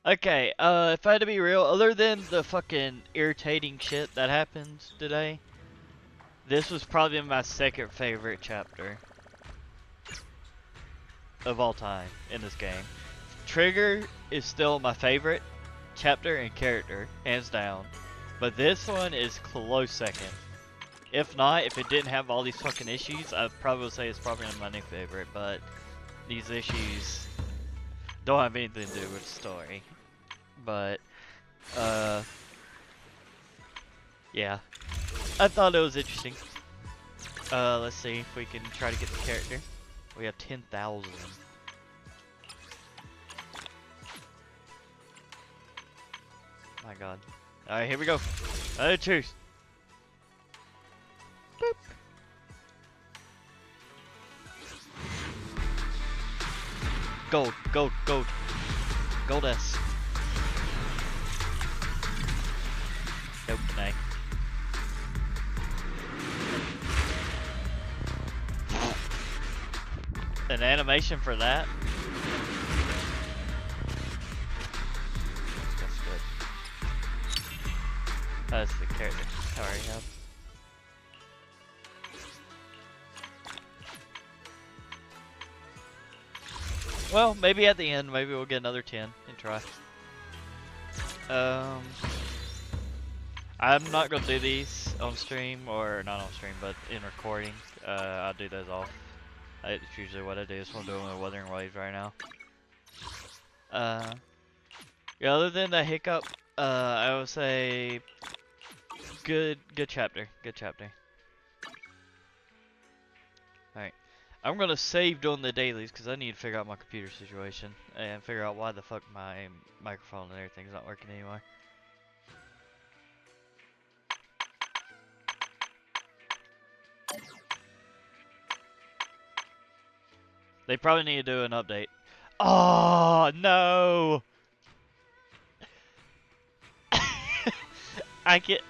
Okay, if I had to be real, other than the fucking irritating shit that happens today, this was probably my second favorite chapter of all time in this game. Trigger is still my favorite chapter and character, hands down, but this one is close second. If not, if it didn't have all these fucking issues, I'd probably say it's probably my new favorite, but these issues don't have anything to do with the story. But, yeah. I thought it was interesting. Let's see if we can try to get the character. We have 10,000. My god. Alright, here we go. Choose. Boop. Gold, gold, gold. Gold S. Nope, no. An animation for that? That's good. That's the character I already have. Well, maybe at the end, maybe we'll get another 10 and try. I'm not gonna do these on stream, or not on stream, but in recording. I'll do those off. It's usually what I do, so I'm doing with Wuthering Waves right now. Yeah, other than the hiccup, I would say good chapter, good chapter. Alright, I'm gonna save doing the dailies because I need to figure out my computer situation and figure out why the fuck my microphone and everything's not working anymore. They probably need to do an update. Oh no! I get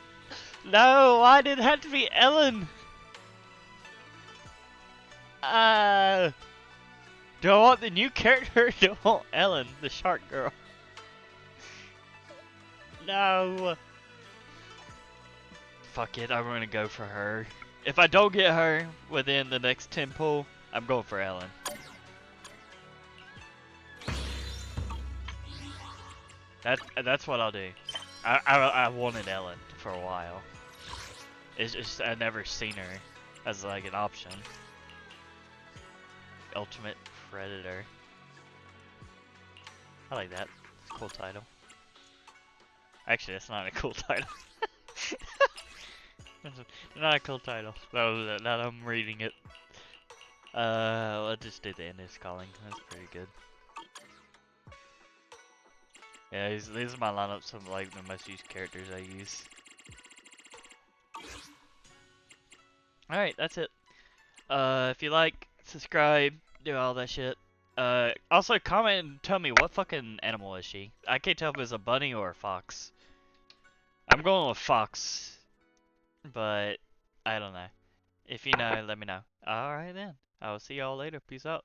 no. Why did it have to be Ellen? Do I want the new character? Or do I want Ellen, the shark girl? No. Fuck it. I'm gonna go for her. If I don't get her within the next 10 pull, I'm going for Ellen. That's what I'll do. I wanted Ellen for a while. It's just I never seen her as like an option. Ultimate Predator. I like that. It's a cool title. Actually, that's not a cool title. Not a cool title. That I'm reading it. Let's just do the Endless Calling. That's pretty good. Yeah, these are my lineups of like the most used characters I use. Alright, that's it. If you like, subscribe, do all that shit. Also comment and tell me what fucking animal is she? I can't tell if it's a bunny or a fox. I'm going with fox, but I don't know. If you know, let me know. Alright then. I will see y'all later. Peace out.